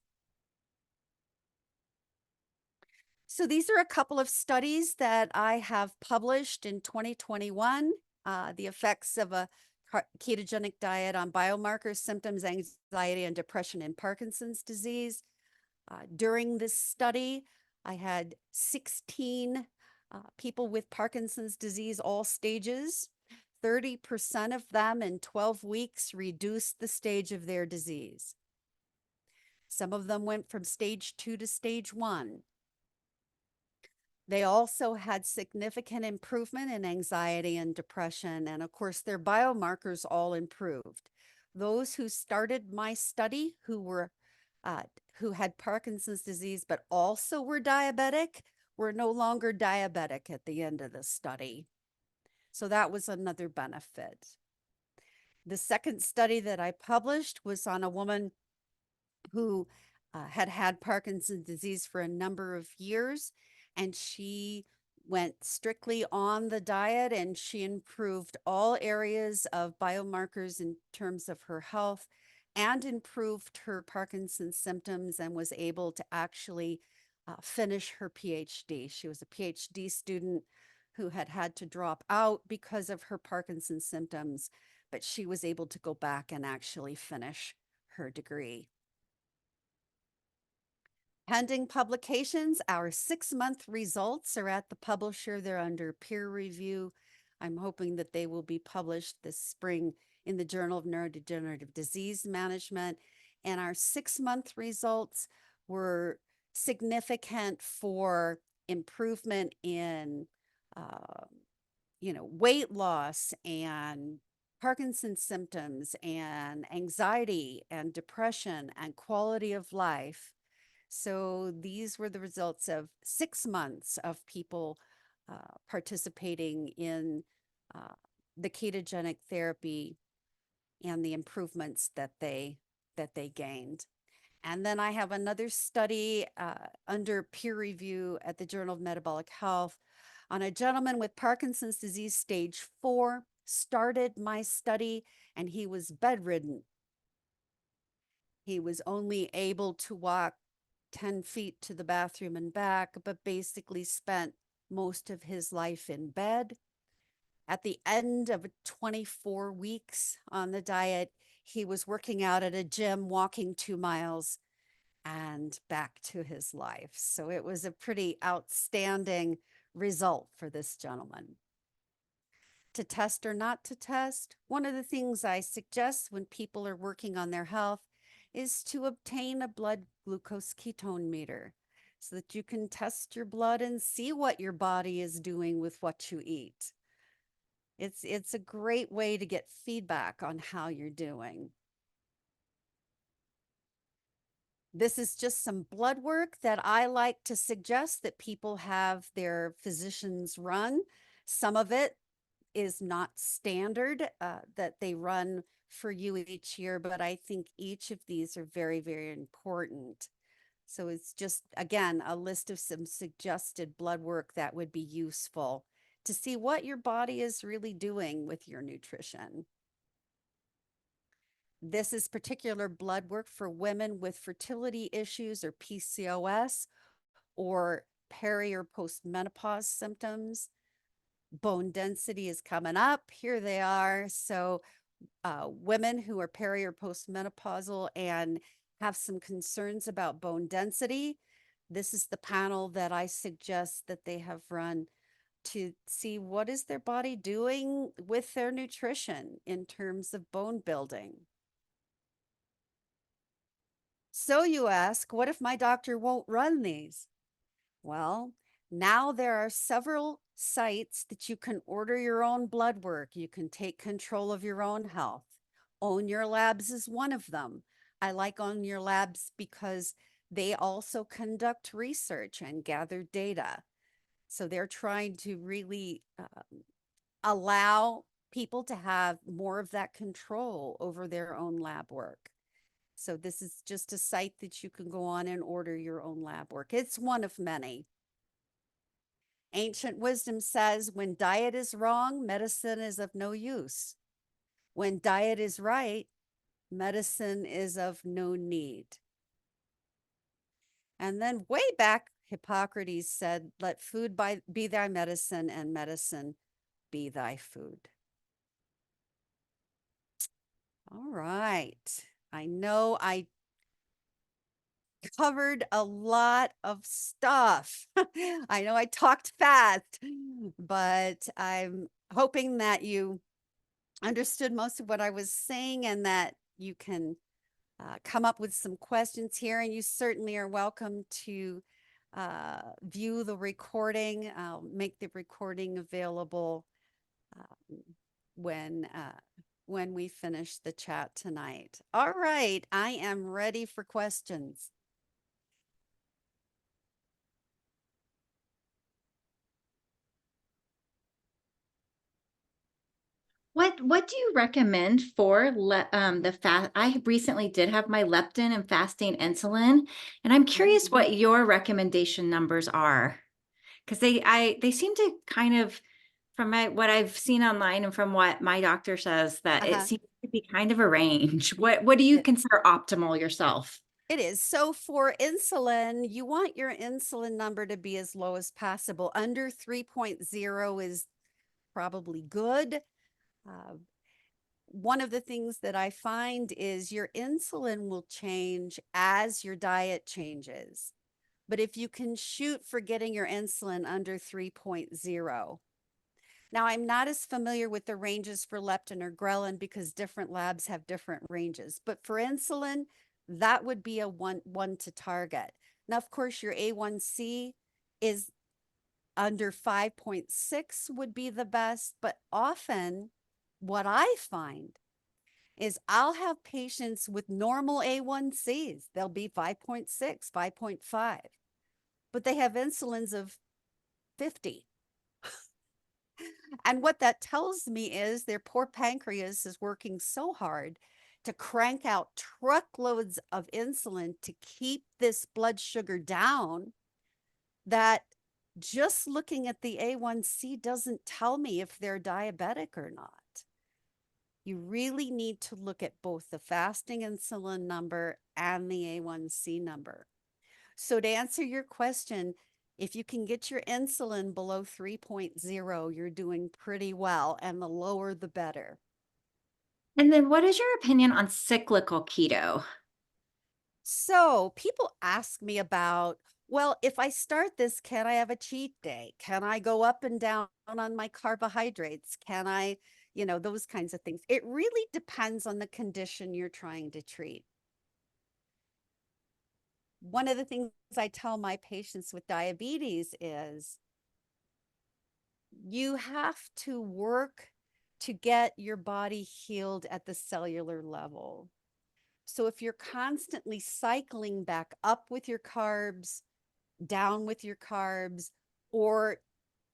So these are a couple of studies that I have published in 2021, the effects of a ketogenic diet on biomarkers, symptoms, anxiety, and depression in Parkinson's disease. During this study, I had 16 people with Parkinson's disease, all stages. 30% of them in 12 weeks reduced the stage of their disease. Some of them went from stage 2 to stage 1. They also had significant improvement in anxiety and depression, and of course, their biomarkers all improved. Those who started my study who had Parkinson's disease but also were diabetic were no longer diabetic at the end of the study. So that was another benefit. The second study that I published was on a woman who had had Parkinson's disease for a number of years, and she went strictly on the diet, and she improved all areas of biomarkers in terms of her health and improved her Parkinson's symptoms and was able to actually finish her PhD. She was a PhD student who had had to drop out because of her Parkinson's symptoms, but she was able to go back and actually finish her degree. Pending publications, our 6-month results are at the publisher. They're under peer review. I'm hoping that they will be published this spring in the Journal of Neurodegenerative Disease Management. And our 6-month results were significant for improvement in, weight loss and Parkinson's symptoms and anxiety and depression and quality of life. So these were the results of 6 months of people participating in uh, the ketogenic therapy and the improvements that they gained. And then I have another study under peer review at the Journal of Metabolic Health on a gentleman with Parkinson's disease stage 4. Started my study and he was bedridden. He was only able to walk 10 feet to the bathroom and back, but basically spent most of his life in bed. At the end of 24 weeks on the diet, he was working out at a gym, walking 2 miles, and back to his life. So it was a pretty outstanding result for this gentleman. To test or not to test, one of the things I suggest when people are working on their health is to obtain a blood glucose ketone meter so that you can test your blood and see what your body is doing with what you eat. It's a great way to get feedback on how you're doing. This is just some blood work that I like to suggest that people have their physicians run. Some of it is not standard that they run for you each year, but I think each of these are very, very important. So it's just, again, a list of some suggested blood work that would be useful to see what your body is really doing with your nutrition. This is particular blood work for women with fertility issues or PCOS or peri or postmenopause symptoms. Bone density is coming up. Here they are. So women who are peri or postmenopausal and have some concerns about bone density, this is the panel that I suggest that they have run to see what is their body doing with their nutrition in terms of bone building. So you ask, what if my doctor won't run these? Well, now there are several sites that you can order your own blood work. You can take control of your own health. Own Your Labs is one of them. I like Own Your Labs because they also conduct research and gather data. So they're trying to really allow people to have more of that control over their own lab work. So this is just a site that you can go on and order your own lab work. It's one of many. Ancient wisdom says when diet is wrong, medicine is of no use. When diet is right, medicine is of no need. And then way back, Hippocrates said, let food be thy medicine and medicine be thy food. All right. I know I covered a lot of stuff. I know I talked fast, but I'm hoping that you understood most of what I was saying and that you can come up with some questions here. And you certainly are welcome to view the recording. I'll make the recording available um, when when we finish the chat tonight. All right, I am ready for questions. What do you recommend for the fast? I recently did have my leptin and fasting insulin, and I'm curious what your recommendation numbers are, because they seem to kind of, from what I've seen online and from what my doctor says, that it seems to be kind of a range. What do you consider optimal yourself? It is. So for insulin, you want your insulin number to be as low as possible. Under 3.0 is probably good. Uh, one of the things that I find is your insulin will change as your diet changes. But if you can shoot for getting your insulin under 3.0. Now, I'm not as familiar with the ranges for leptin or ghrelin because different labs have different ranges. But for insulin, that would be a one to target. Now, of course, your A1C is under 5.6 would be the best, but often what I find is I'll have patients with normal A1Cs. They'll be 5.6, 5.5, but they have insulins of 50. And what that tells me is their poor pancreas is working so hard to crank out truckloads of insulin to keep this blood sugar down that just looking at the A1C doesn't tell me if they're diabetic or not. You really need to look at both the fasting insulin number and the A1C number. So to answer your question, if you can get your insulin below 3.0, you're doing pretty well, and the lower, the better. And then what is your opinion on cyclical keto? So people ask me about, well, if I start this, can I have a cheat day? Can I go up and down on my carbohydrates? Can I, those kinds of things. It really depends on the condition you're trying to treat. One of the things I tell my patients with diabetes is you have to work to get your body healed at the cellular level. So if you're constantly cycling back up with your carbs, down with your carbs, or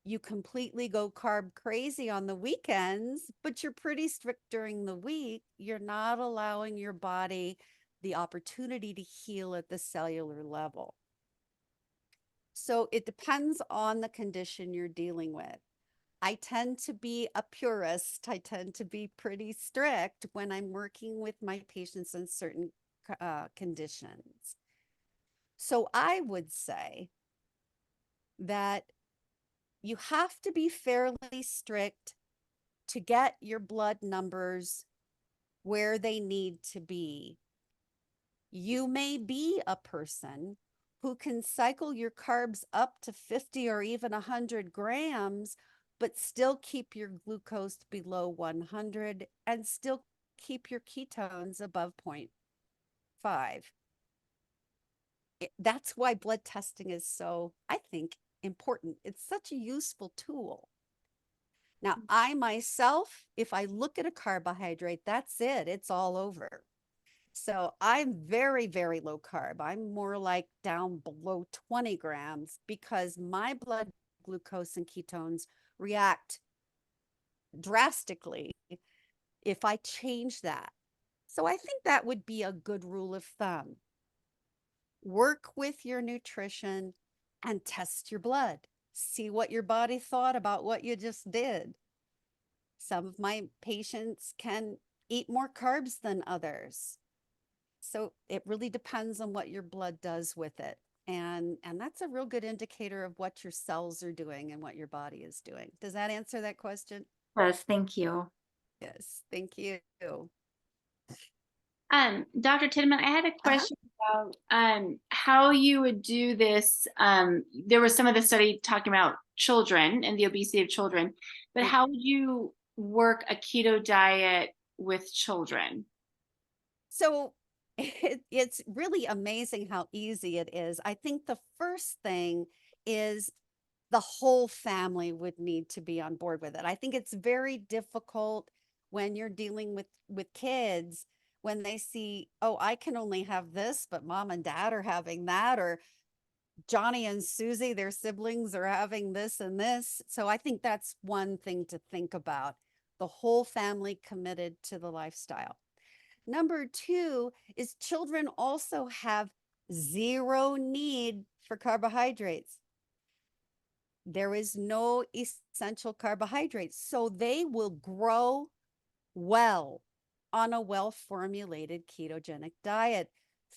you completely go carb crazy on the weekends, but you're pretty strict during the week, you're not allowing your body the opportunity to heal at the cellular level. So it depends on the condition you're dealing with. I tend to be a purist. I tend to be pretty strict when I'm working with my patients in certain conditions. So I would say that you have to be fairly strict to get your blood numbers where they need to be. You may be a person who can cycle your carbs up to 50 or even 100 grams, but still keep your glucose below 100 and still keep your ketones above 0.5. That's why blood testing is so, I think, important. It's such a useful tool. Now, I myself, if I look at a carbohydrate, that's it. It's all over. So I'm very, very low carb. I'm more like down below 20 grams because my blood glucose and ketones react drastically if I change that. So I think that would be a good rule of thumb. Work with your nutrition and test your blood. See what your body thought about what you just did. Some of my patients can eat more carbs than others. So it really depends on what your blood does with it. And that's a real good indicator of what your cells are doing and what your body is doing. Does that answer that question? Yes, thank you. Yes, thank you. Dr. Tidman, I had a question about how you would do this. There was some of the study talking about children and the obesity of children, but how would you work a keto diet with children? So it's really amazing how easy it is. I think the first thing is the whole family would need to be on board with it. I think it's very difficult when you're dealing with kids when they see, oh, I can only have this, but mom and dad are having that, or Johnny and Susie, their siblings, are having this and this. So I think that's one thing to think about. The whole family committed to the lifestyle. Number two is children also have zero need for carbohydrates. There is no essential carbohydrates, so they will grow well on a well-formulated ketogenic diet.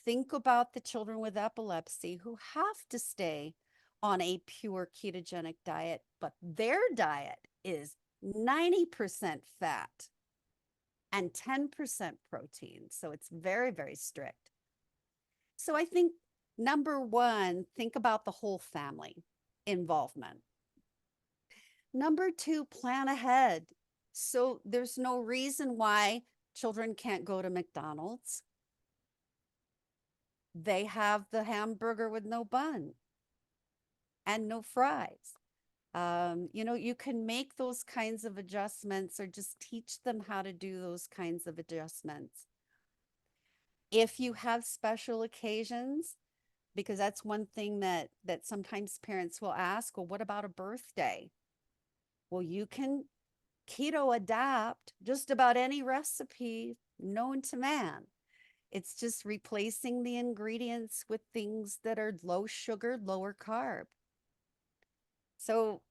Think about the children with epilepsy who have to stay on a pure ketogenic diet, but their diet is 90% fat and 10% protein. So it's very, very strict. So I think number one, think about the whole family involvement. Number two, plan ahead. So there's no reason why children can't go to McDonald's. They have the hamburger with no bun and no fries. You can make those kinds of adjustments or just teach them how to do those kinds of adjustments. If you have special occasions, because that's one thing that sometimes parents will ask, well, what about a birthday? Well, you can keto adapt just about any recipe known to man. It's just replacing the ingredients with things that are low sugar, lower carb. So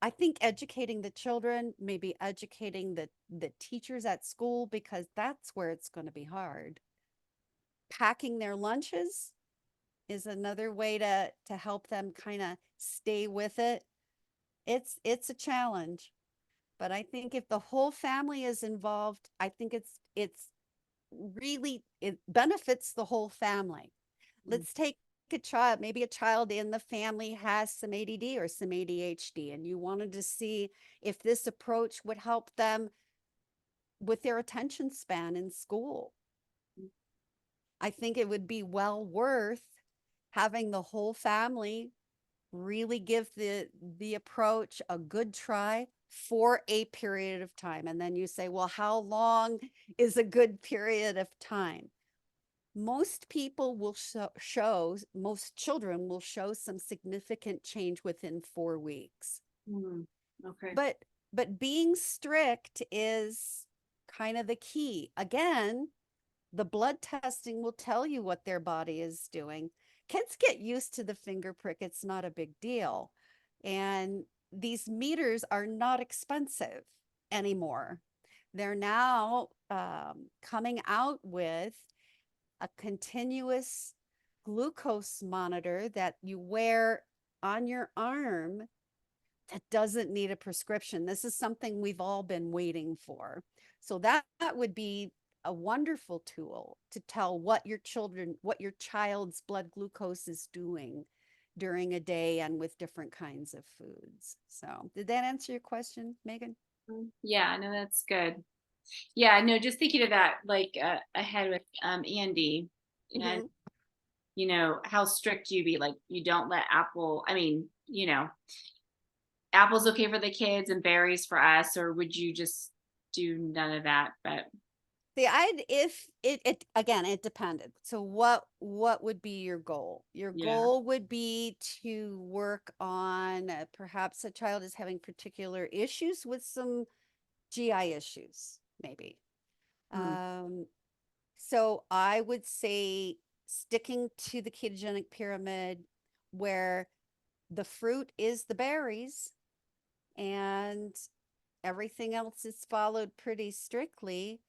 I think educating the children, maybe educating the teachers at school, because that's where it's going to be hard. Packing their lunches is another way to help them kind of stay with it. It's a challenge, but I think if the whole family is involved, I think it's really, it benefits the whole family. Let's take a child, maybe a child in the family has some ADD or some ADHD, and you wanted to see if this approach would help them with their attention span in school. I think it would be well worth having the whole family really give the approach a good try for a period of time. And then you say, well, how long is a good period of time? Most people will show, most children will show some significant change within 4 weeks. Okay. But being strict is kind of the key. Again, the blood testing will tell you what their body is doing. Kids get used to the finger prick. It's not a big deal. And these meters are not expensive anymore. They're now coming out with a continuous glucose monitor that you wear on your arm that doesn't need a prescription. This is something we've all been waiting for. So that would be a wonderful tool to tell what your child's blood glucose is doing during a day and with different kinds of foods. So did that answer your question, Megan? Yeah, no, that's good. Yeah, no, just thinking of that, like ahead with Andy, and Mhm. how strict you be, like you don't let apples okay for the kids and berries for us, or would you just do none of that? But See, if it again, it depended. So what would be your goal? Your yeah. goal would be to work on perhaps a child is having particular issues with some GI issues, maybe. Hmm. Um, so I would say sticking to the ketogenic pyramid where the fruit is the berries and everything else is followed pretty strictly.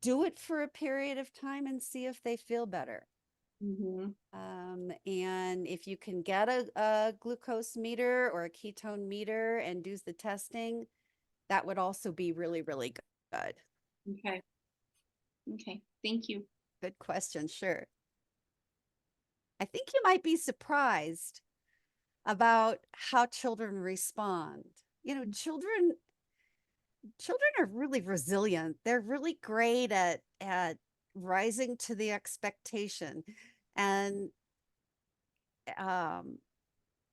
Do it for a period of time and see if they feel better. Mm-hmm. And if you can get a glucose meter or a ketone meter and do the testing, that would also be really, really good. Okay. Okay. Thank you. Good question, sure. I think you might be surprised about how children respond. Children are really resilient. They're really great at rising to the expectation. And um,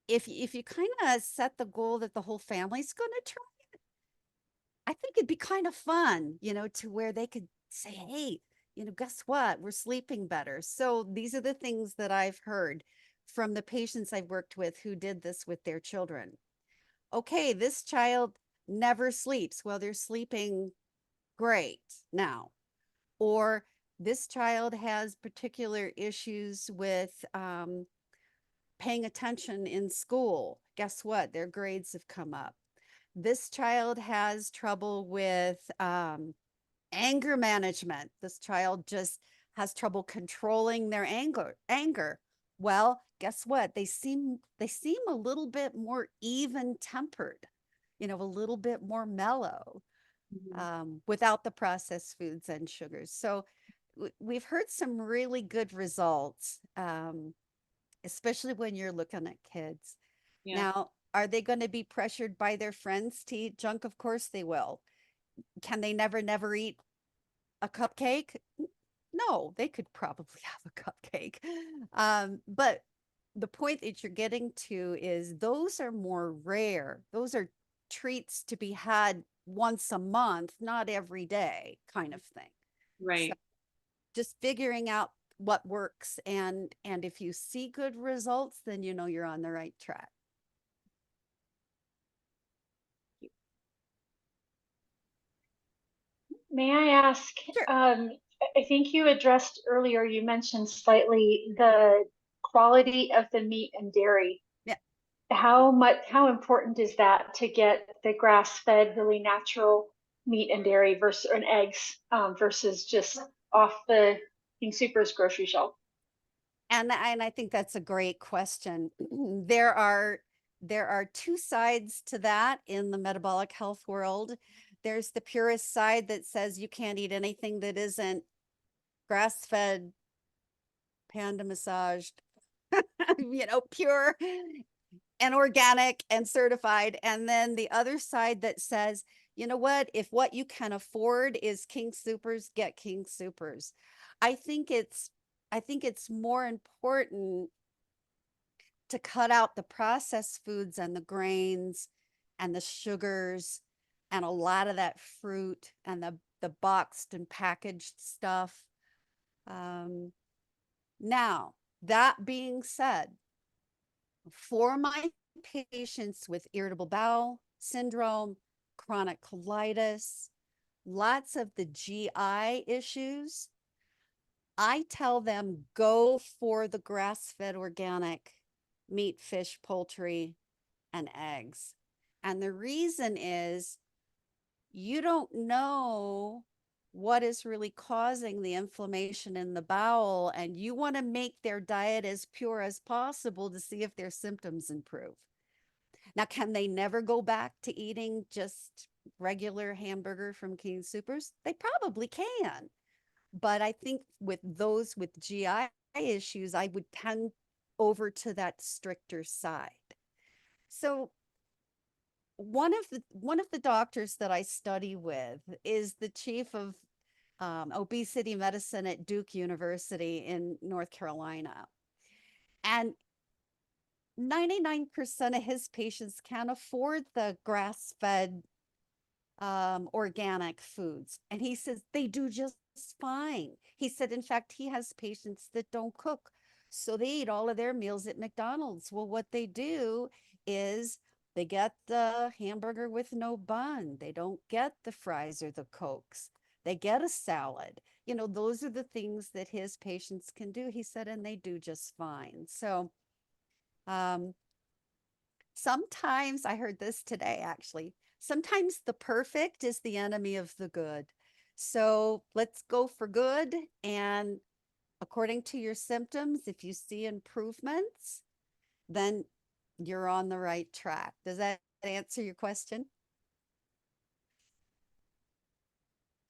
if you kind of set the goal that the whole family's going to try, I think it'd be kind of fun, to where they could say, hey, guess what? We're sleeping better. So these are the things that I've heard from the patients I've worked with who did this with their children. Okay, this child never sleeps. Well, they're sleeping great now. Or this child has particular issues with paying attention in school. Guess what? Their grades have come up. This child has trouble with anger management. This child just has trouble controlling their anger. Well, guess what? They seem a little bit more even tempered, a little bit more mellow, Mm-hmm. without the processed foods and sugars. So we've heard some really good results, especially when you're looking at kids. Yeah. Now, are they going to be pressured by their friends to eat junk? Of course they will. Can they never eat a cupcake? No, they could probably have a cupcake. But the point that you're getting to is those are more rare. Those are treats to be had once a month, not every day kind of thing. So Right. just figuring out what works, and if you see good results, then you know you're on the right track. May I ask, Sure. I think you addressed earlier, you mentioned slightly the quality of the meat and dairy. Yeah. How important is that to get the grass-fed, really natural meat and dairy versus and eggs versus just off the King Soopers grocery shelf? And I think that's a great question. There are two sides to that in the metabolic health world. There's the purist side that says you can't eat anything that isn't grass-fed, panda massaged, pure and organic and certified. And then the other side that says, you know what, if what you can afford is King Soopers, get King Soopers. I think it's more important to cut out the processed foods and the grains and the sugars and a lot of that fruit and the boxed and packaged stuff. Now, that being said, for my patients with irritable bowel syndrome, chronic colitis, lots of the GI issues, I tell them go for the grass-fed organic meat, fish, poultry, and eggs. And the reason is you don't know what is really causing the inflammation in the bowel, and you want to make their diet as pure as possible to see if their symptoms improve. Now, can they never go back to eating just regular hamburger from King Soopers? They probably can. But I think with those with GI issues, I would tend over to that stricter side. So one of the doctors that I study with is the chief of obesity medicine at Duke University in North Carolina. And 99% of his patients can't afford the grass-fed organic foods. And he says they do just fine. He said, in fact, he has patients that don't cook. So they eat all of their meals at McDonald's. Well, what they do is they get the hamburger with no bun. They don't get the fries or the Cokes. They get a salad. Those are the things that his patients can do, he said, and they do just fine. So um, sometimes I heard this today, actually. Sometimes the perfect is the enemy of the good. So let's go for good. And according to your symptoms, if you see improvements, then you're on the right track. Does that answer your question?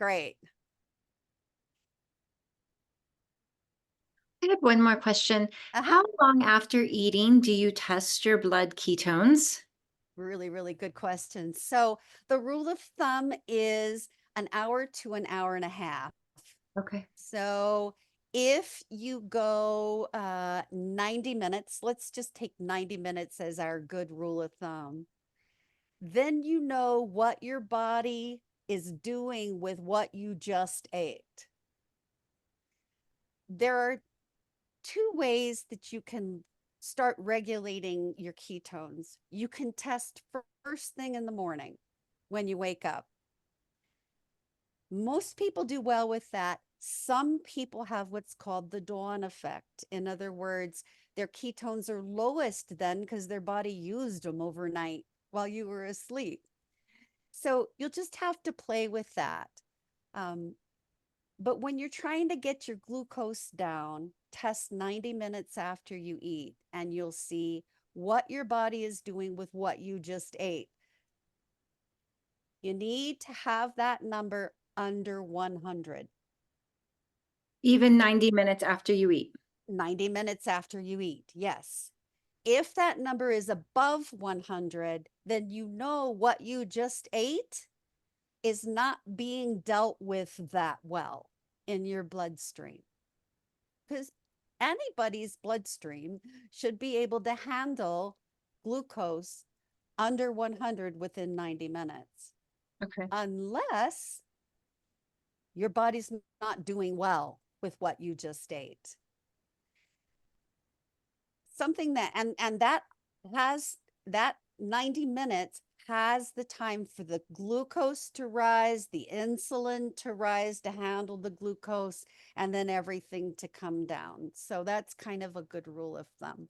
Great. I have one more question. Uh-huh. How long after eating do you test your blood ketones? Really, really good question. So the rule of thumb is an hour to an hour and a half. Okay. So if you go 90 minutes, let's just take 90 minutes as our good rule of thumb, then you know what your body is doing with what you just ate. There are two ways that you can start regulating your ketones. You can test first thing in the morning when you wake up. Most people do well with that. Some people have what's called the dawn effect. In other words, their ketones are lowest then because their body used them overnight while you were asleep. So you'll just have to play with that. But when you're trying to get your glucose down, test 90 minutes after you eat, and you'll see what your body is doing with what you just ate. You need to have that number under 100. Even 90 minutes after you eat. 90 minutes after you eat, yes. If that number is above 100, then you know what you just ate is not being dealt with that well in your bloodstream. Because anybody's bloodstream should be able to handle glucose under 100 within 90 minutes, Okay. unless your body's not doing well with what you just ate. Something that, and that has, that 90 minutes has the time for the glucose to rise, the insulin to rise to handle the glucose, and then everything to come down. So that's kind of a good rule of thumb.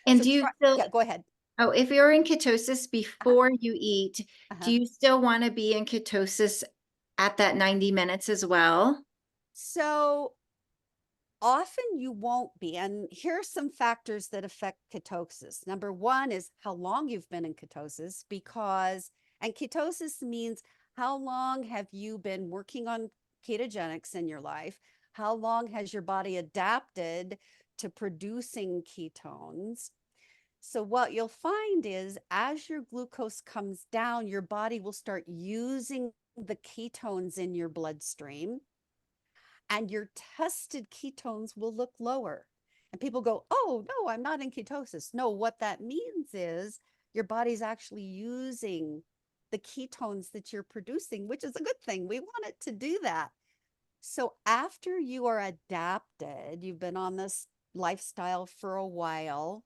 And So do you try, still, yeah, go ahead. oh, if you're in ketosis before you eat, Uh-huh. do you still want to be in ketosis at that 90 minutes as well? So often you won't be. And here are some factors that affect ketosis. Number one is how long you've been in ketosis, because, and ketosis means how long have you been working on ketogenics in your life? How long has your body adapted to producing ketones? So what you'll find is as your glucose comes down, your body will start using the ketones in your bloodstream, and your tested ketones will look lower. And people go, oh, no, I'm not in ketosis. No, what that means is your body's actually using the ketones that you're producing, which is a good thing. We want it to do that. So after you are adapted, you've been on this lifestyle for a while,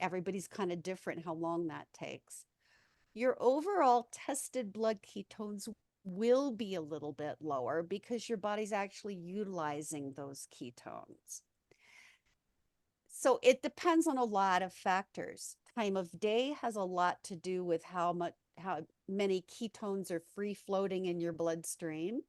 everybody's kind of different how long that takes. Your overall tested blood ketones will be a little bit lower because your body's actually utilizing those ketones. So it depends on a lot of factors. Time of day has a lot to do with how many ketones are free floating in your bloodstream.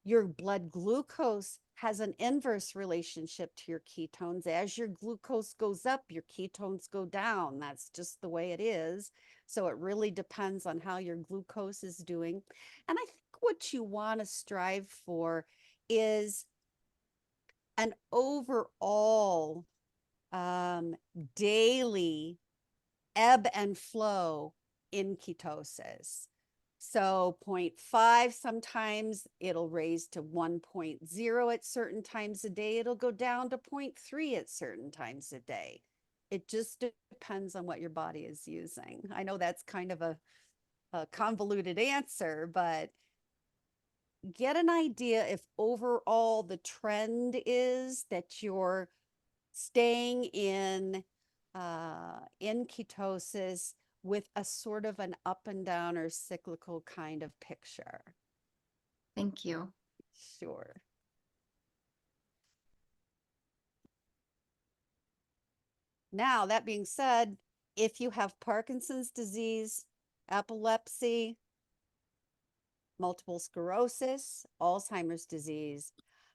Your blood glucose has an inverse relationship to your ketones. As your glucose goes up, your ketones go down. That's just the way it is. So it really depends on how your glucose is doing. And I think what you want to strive for is an overall daily ebb and flow in ketosis. So 0.5, sometimes it'll raise to 1.0 at certain times a day. It'll go down to 0.3 at certain times a day. It just depends on what your body is using. I know that's kind of a convoluted answer, but get an idea if overall the trend is that you're staying in ketosis with a sort of an up and down or cyclical kind of picture. Thank you. Sure. Now, that being said, if you have Parkinson's disease, epilepsy, multiple sclerosis, Alzheimer's disease,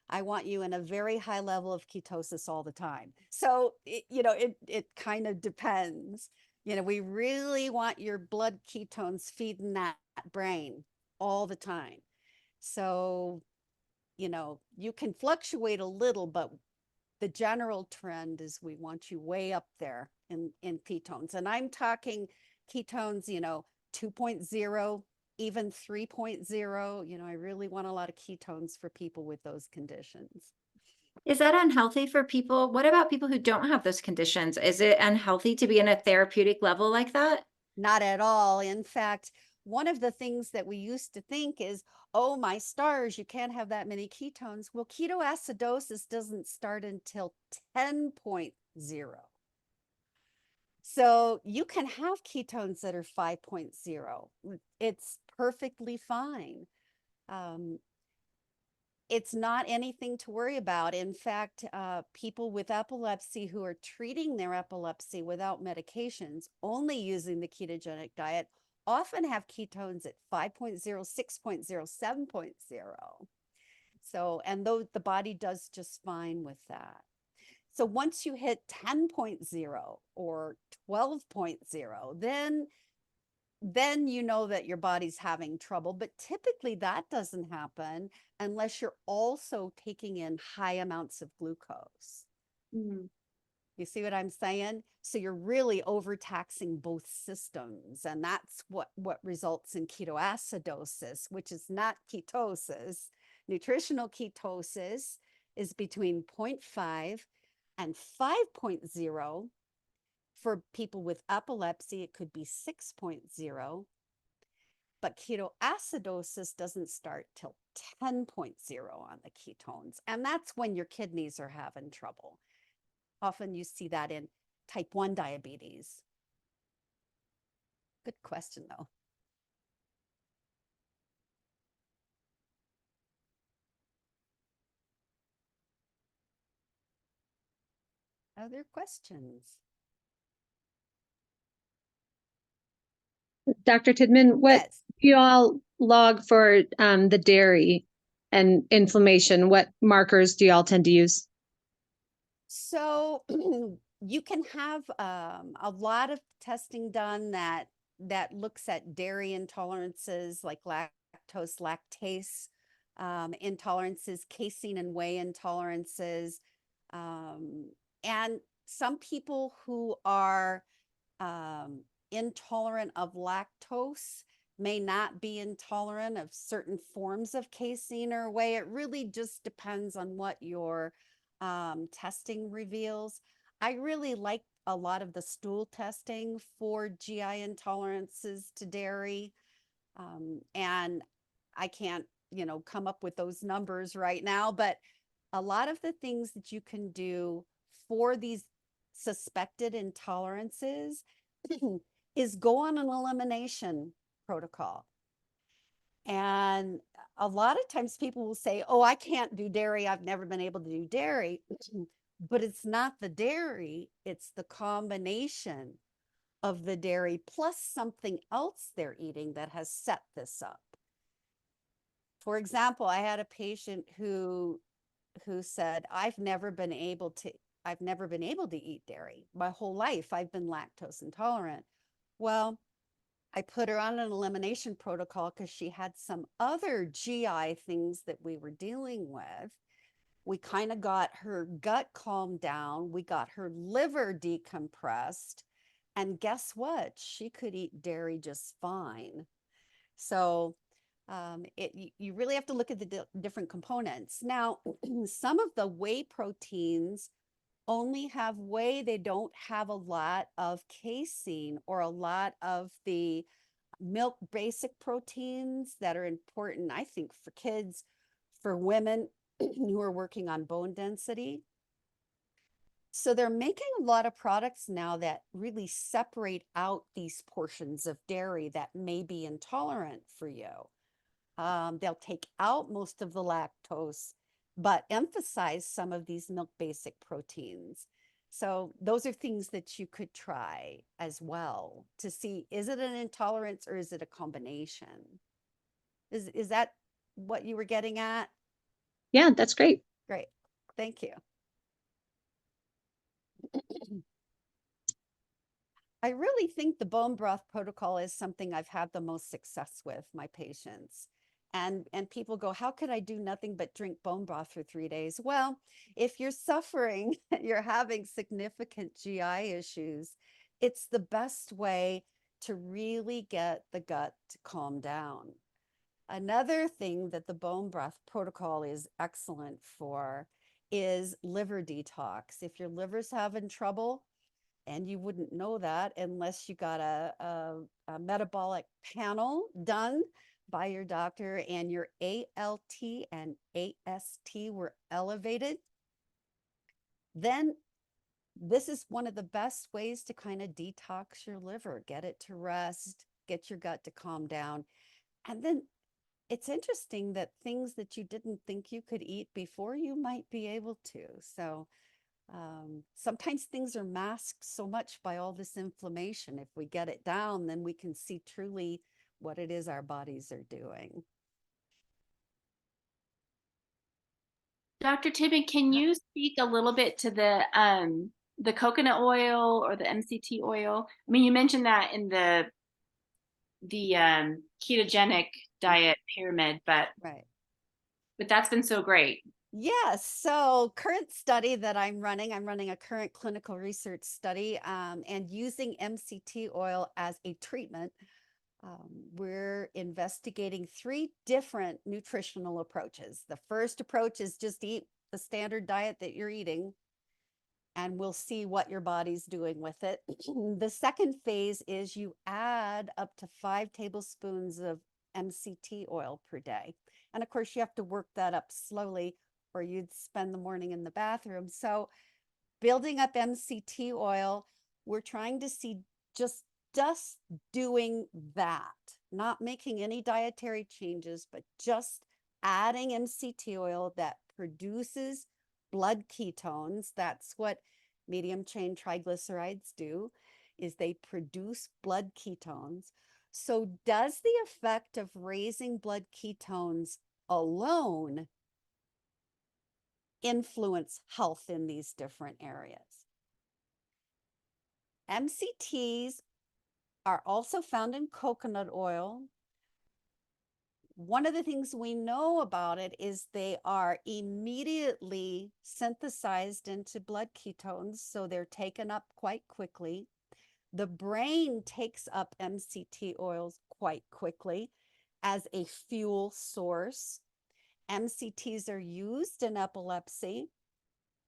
I want you in a very high level of ketosis all the time. So, it kind of depends. We really want your blood ketones feeding that brain all the time. So, you can fluctuate a little, but the general trend is we want you way up there in ketones. And I'm talking ketones, 2.0, even 3.0. I really want a lot of ketones for people with those conditions. Is that unhealthy for people? What about people who don't have those conditions? Is it unhealthy to be in a therapeutic level like that? Not at all. In fact, one of the things that we used to think is, oh, my stars, you can't have that many ketones. Well, ketoacidosis doesn't start until 10.0. So you can have ketones that are 5.0. It's perfectly fine. It's not anything to worry about. In fact, people with epilepsy who are treating their epilepsy without medications, only using the ketogenic diet, often have ketones at 5.0, 6.0, 7.0. So, and though the body does just fine with that. So once you hit 10.0 or 12.0, then you know that your body's having trouble. But typically that doesn't happen unless you're also taking in high amounts of glucose. Mhm. You see what I'm saying? So you're really overtaxing both systems. And that's what results in ketoacidosis, which is not ketosis. Nutritional ketosis is between 0.5 and 5.0. For people with epilepsy, it could be 6.0. But ketoacidosis doesn't start till 10.0 on the ketones. And that's when your kidneys are having trouble. Often you see that in type 1 diabetes. Good question, though. Other questions? Dr. Tidman, what Yes. do you all log for the dairy and inflammation? What markers do you all tend to use? So you can have a lot of testing done that looks at dairy intolerances like lactose, lactase intolerances, casein and whey intolerances, and some people who are intolerant of lactose may not be intolerant of certain forms of casein or whey. It really just depends on what your testing reveals. I really like a lot of the stool testing for GI intolerances to dairy. And I can't, come up with those numbers right now, but a lot of the things that you can do for these suspected intolerances is go on an elimination protocol. And a lot of times people will say, oh, I can't do dairy. I've never been able to do dairy. But it's not the dairy, it's the combination of the dairy plus something else they're eating that has set this up. For example, I had a patient who said, I've never been able to eat dairy. My whole life I've been lactose intolerant. Well, I put her on an elimination protocol because she had some other GI things that we were dealing with. We kind of got her gut calmed down. We got her liver decompressed. And guess what? She could eat dairy just fine. So you really have to look at the different components. Now, some of the whey proteins only have whey. They don't have a lot of casein or a lot of the milk basic proteins that are important, I think, for kids, for women who are working on bone density. So they're making a lot of products now that really separate out these portions of dairy that may be intolerant for you. They'll take out most of the lactose, but emphasize some of these milk basic proteins. So those are things that you could try as well to see, is it an intolerance or is it a combination? Is that what you were getting at? Yeah, that's great. Great. Thank you. I really think the bone broth protocol is something I've had the most success with my patients. And people go, how could I do nothing but drink bone broth for 3 days? Well, if you're suffering, you're having significant GI issues, it's the best way to really get the gut to calm down. Another thing that the bone broth protocol is excellent for is liver detox. If your liver's having trouble, and you wouldn't know that unless you got a metabolic panel done by your doctor and your ALT and AST were elevated, then this is one of the best ways to kind of detox your liver, get it to rest, get your gut to calm down. And then it's interesting that things that you didn't think you could eat before, you might be able to. So sometimes things are masked so much by all this inflammation. If we get it down, then we can see truly what it is our bodies are doing. Dr. Tidman, can you speak a little bit to the coconut oil or the MCT oil? I mean, you mentioned that in the ketogenic diet pyramid, but Right. that's been so great. Yes. So current study that I'm running a current clinical research study and using MCT oil as a treatment. We're investigating 3 different nutritional approaches. The first approach is just eat the standard diet that you're eating, and we'll see what your body's doing with it. The second phase is you add up to 5 tablespoons of MCT oil per day. And of course, you have to work that up slowly, or you'd spend the morning in the bathroom. So building up MCT oil, we're trying to see just doing that, not making any dietary changes, but just adding MCT oil that produces blood ketones. That's what medium chain triglycerides do, is they produce blood ketones. So does the effect of raising blood ketones alone influence health in these different areas? MCTs are also found in coconut oil. One of the things we know about it is they are immediately synthesized into blood ketones, so they're taken up quite quickly. The brain takes up MCT oils quite quickly as a fuel source. MCTs are used in epilepsy.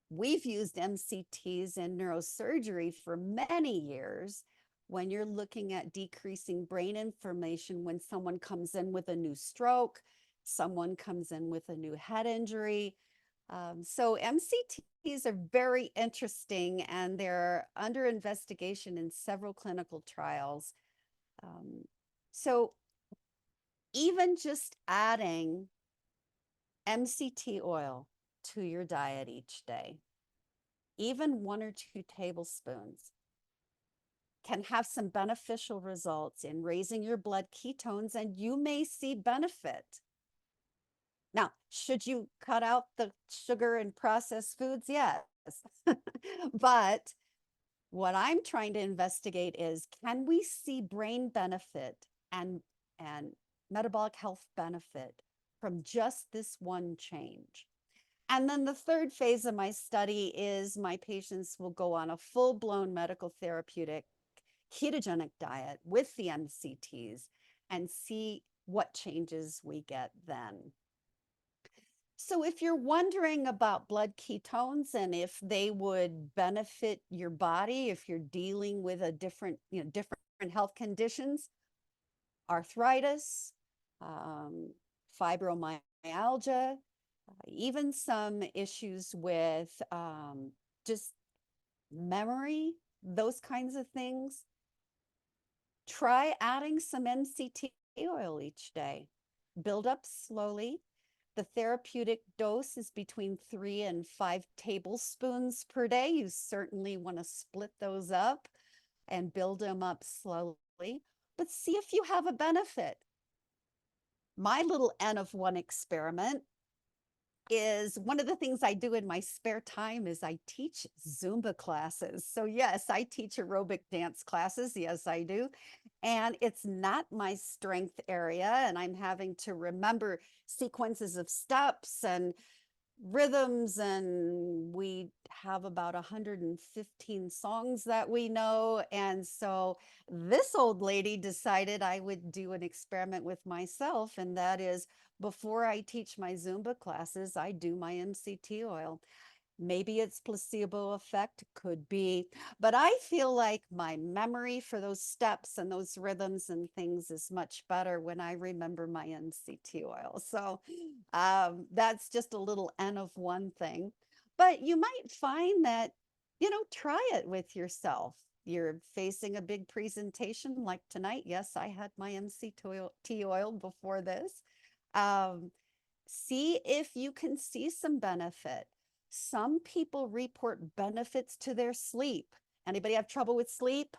We've used MCTs in neurosurgery for many years when you're looking at decreasing brain inflammation when someone comes in with a new stroke, someone comes in with a new head injury. So MCTs are very interesting, and they're under investigation in several clinical trials. So even just adding MCT oil to your diet each day, even 1 or 2 tablespoons, can have some beneficial results in raising your blood ketones, and you may see benefit. Now, should you cut out the sugar and processed foods? Yes. But what I'm trying to investigate is, can we see brain benefit and metabolic health benefit from just this one change? And then the third phase of my study is my patients will go on a full-blown medical therapeutic ketogenic diet with the MCTs and see what changes we get then. So if you're wondering about blood ketones and if they would benefit your body, if you're dealing with a different health conditions, arthritis, fibromyalgia, even some issues with just memory, those kinds of things, try adding some MCT oil each day. Build up slowly. The therapeutic dose is between 3 and 5 tablespoons per day. You certainly want to split those up and build them up slowly, but see if you have a benefit. My little N of 1 experiment is one of the things I do in my spare time is I teach Zumba classes. So yes, I teach aerobic dance classes. Yes, I do. And it's not my strength area. And I'm having to remember sequences of steps and rhythms, and we have about 115 songs that we know. And so this old lady decided I would do an experiment with myself, and that is, before I teach my Zumba classes, I do my MCT oil. Maybe it's placebo effect, could be, but I feel like my memory for those steps and those rhythms and things is much better when I remember my MCT oil. So that's just a little N of 1 thing, but you might find that, try it with yourself. You're facing a big presentation like tonight. Yes, I had my MCT oil before this. See if you can see some benefit. Some people report benefits to their sleep. Anybody have trouble with sleep?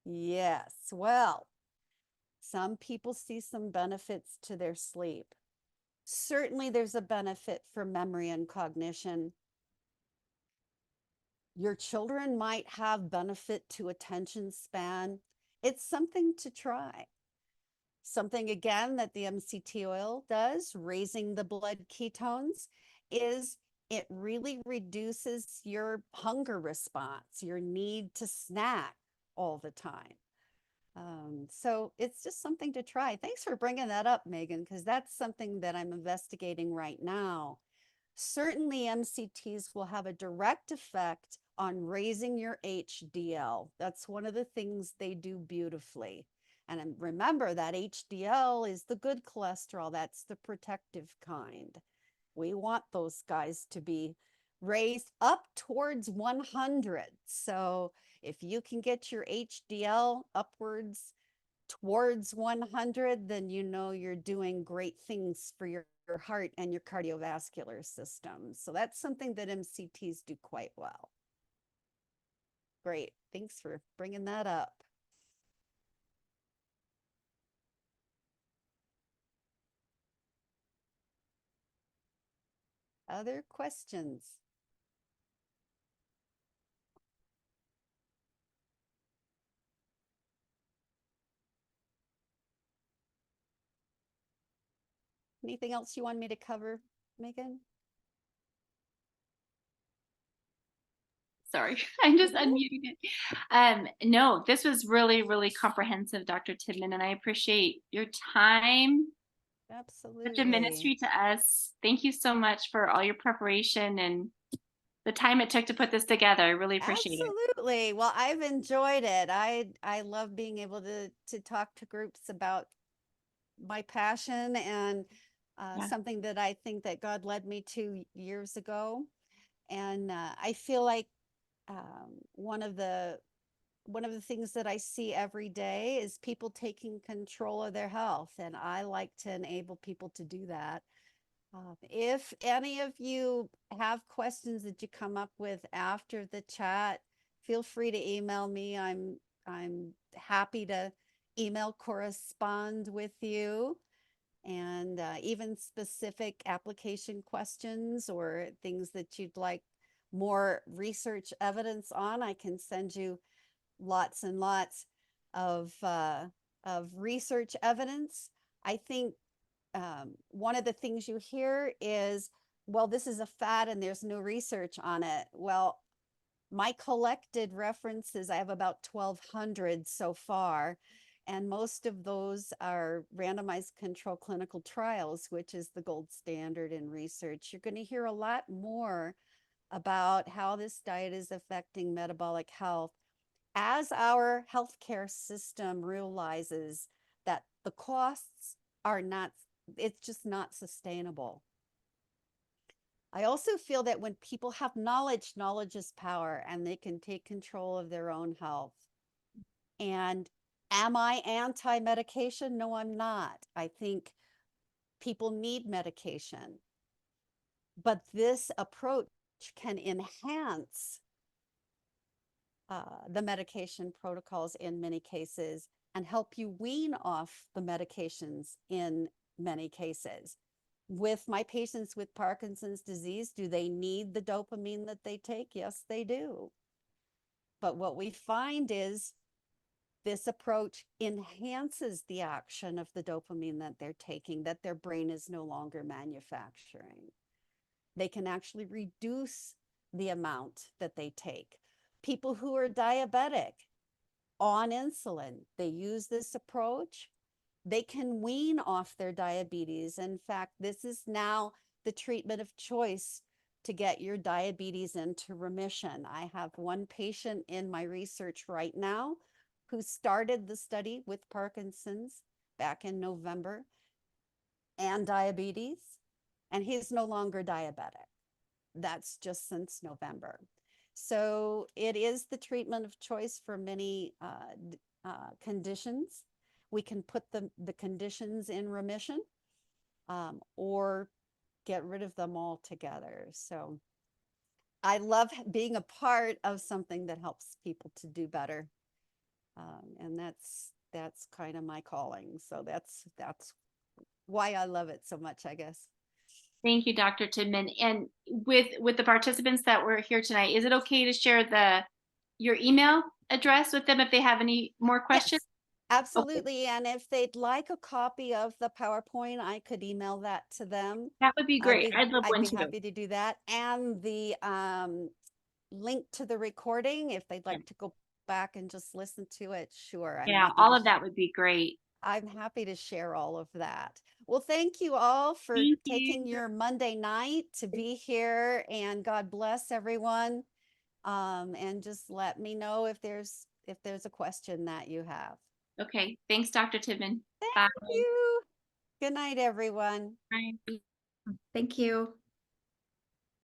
Yes. Well, some people see some benefits to their sleep. Certainly there's a benefit for memory and cognition. Your children might have benefit to attention span. It's something to try. Something again that the MCT oil does, raising the blood ketones, is it really reduces your hunger response, your need to snack all the time. So it's just something to try. Thanks for bringing that up, Megan, because that's something that I'm investigating right now. certainly MCTs will have a direct effect on raising your HDL. That's one of the things they do beautifully. And remember that HDL is the good cholesterol. That's the protective kind. We want those guys to be raised up towards 100. So if you can get your HDL upwards towards 100, then you know you're doing great things for your heart and your cardiovascular system. So that's something that MCTs do quite well. Great. Thanks for bringing that up. Other questions? Anything else you want me to cover, Megan? Sorry, I'm just Mhm. unmuting it. No, this was really, really comprehensive, Dr. Tidman, and I appreciate your time, such a ministry Absolutely. to us. Thank you so much for all your preparation and the time it took to put this together. I really appreciate it. Absolutely. Well, I've enjoyed it. I love being able to talk to groups about my passion and Yeah. something that I think that God led me to years ago. And I feel like one of the things that I see every day is people taking control of their health, and I like to enable people to do that. If any of you have questions that you come up with after the chat, feel free to email me. I'm happy to email correspond with you, and even specific application questions or things that you'd like more research evidence on, I can send you lots and lots of research evidence. I think one of the things you hear is, well, this is a fad and there's no research on it. Well, my collected references, I have about 1,200 so far, and most of those are randomized control clinical trials, which is the gold standard in research. You're going to hear a lot more about how this diet is affecting metabolic health as our healthcare system realizes that the costs are not, it's just not sustainable. I also feel that when people have knowledge, knowledge is power, and they can take control of their own health. And am I anti-medication? No, I'm not. I think people need medication, but this approach can enhance the medication protocols in many cases and help you wean off the medications in many cases. With my patients with Parkinson's disease, do they need the dopamine that they take? Yes, they do. But what we find is this approach enhances the action of the dopamine that they're taking, that their brain is no longer manufacturing. They can actually reduce the amount that they take. People who are diabetic on insulin, they use this approach, they can wean off their diabetes. In fact, this is now the treatment of choice to get your diabetes into remission. I have one patient in my research right now who started the study with Parkinson's back in November and diabetes, and he's no longer diabetic. That's just since November. So it is the treatment of choice for many conditions. We can put the conditions in remission or get rid of them altogether. So I love being a part of something that helps people to do better. And that's kind of my calling. So that's why I love it so much, I guess. Thank you, Dr. Tidman. And with the participants that were here tonight, is it okay to share your email address with them if they have any more questions? Yes, absolutely. And if they'd like a copy of the PowerPoint, I could email that to them. That would be great. I'd love I'd one be too. happy to do that. And the link to the recording, if they'd like to go back and just listen to it, sure. Yeah, all of that would be great. I'm happy to share all of that. Well, thank you all for Thank taking you. your Monday night to be here, and God bless everyone. And just let me know if there's a question that you have. Okay. Thanks, Dr. Tidman. Thank Bye. you. Good night, everyone. Bye. Thank you.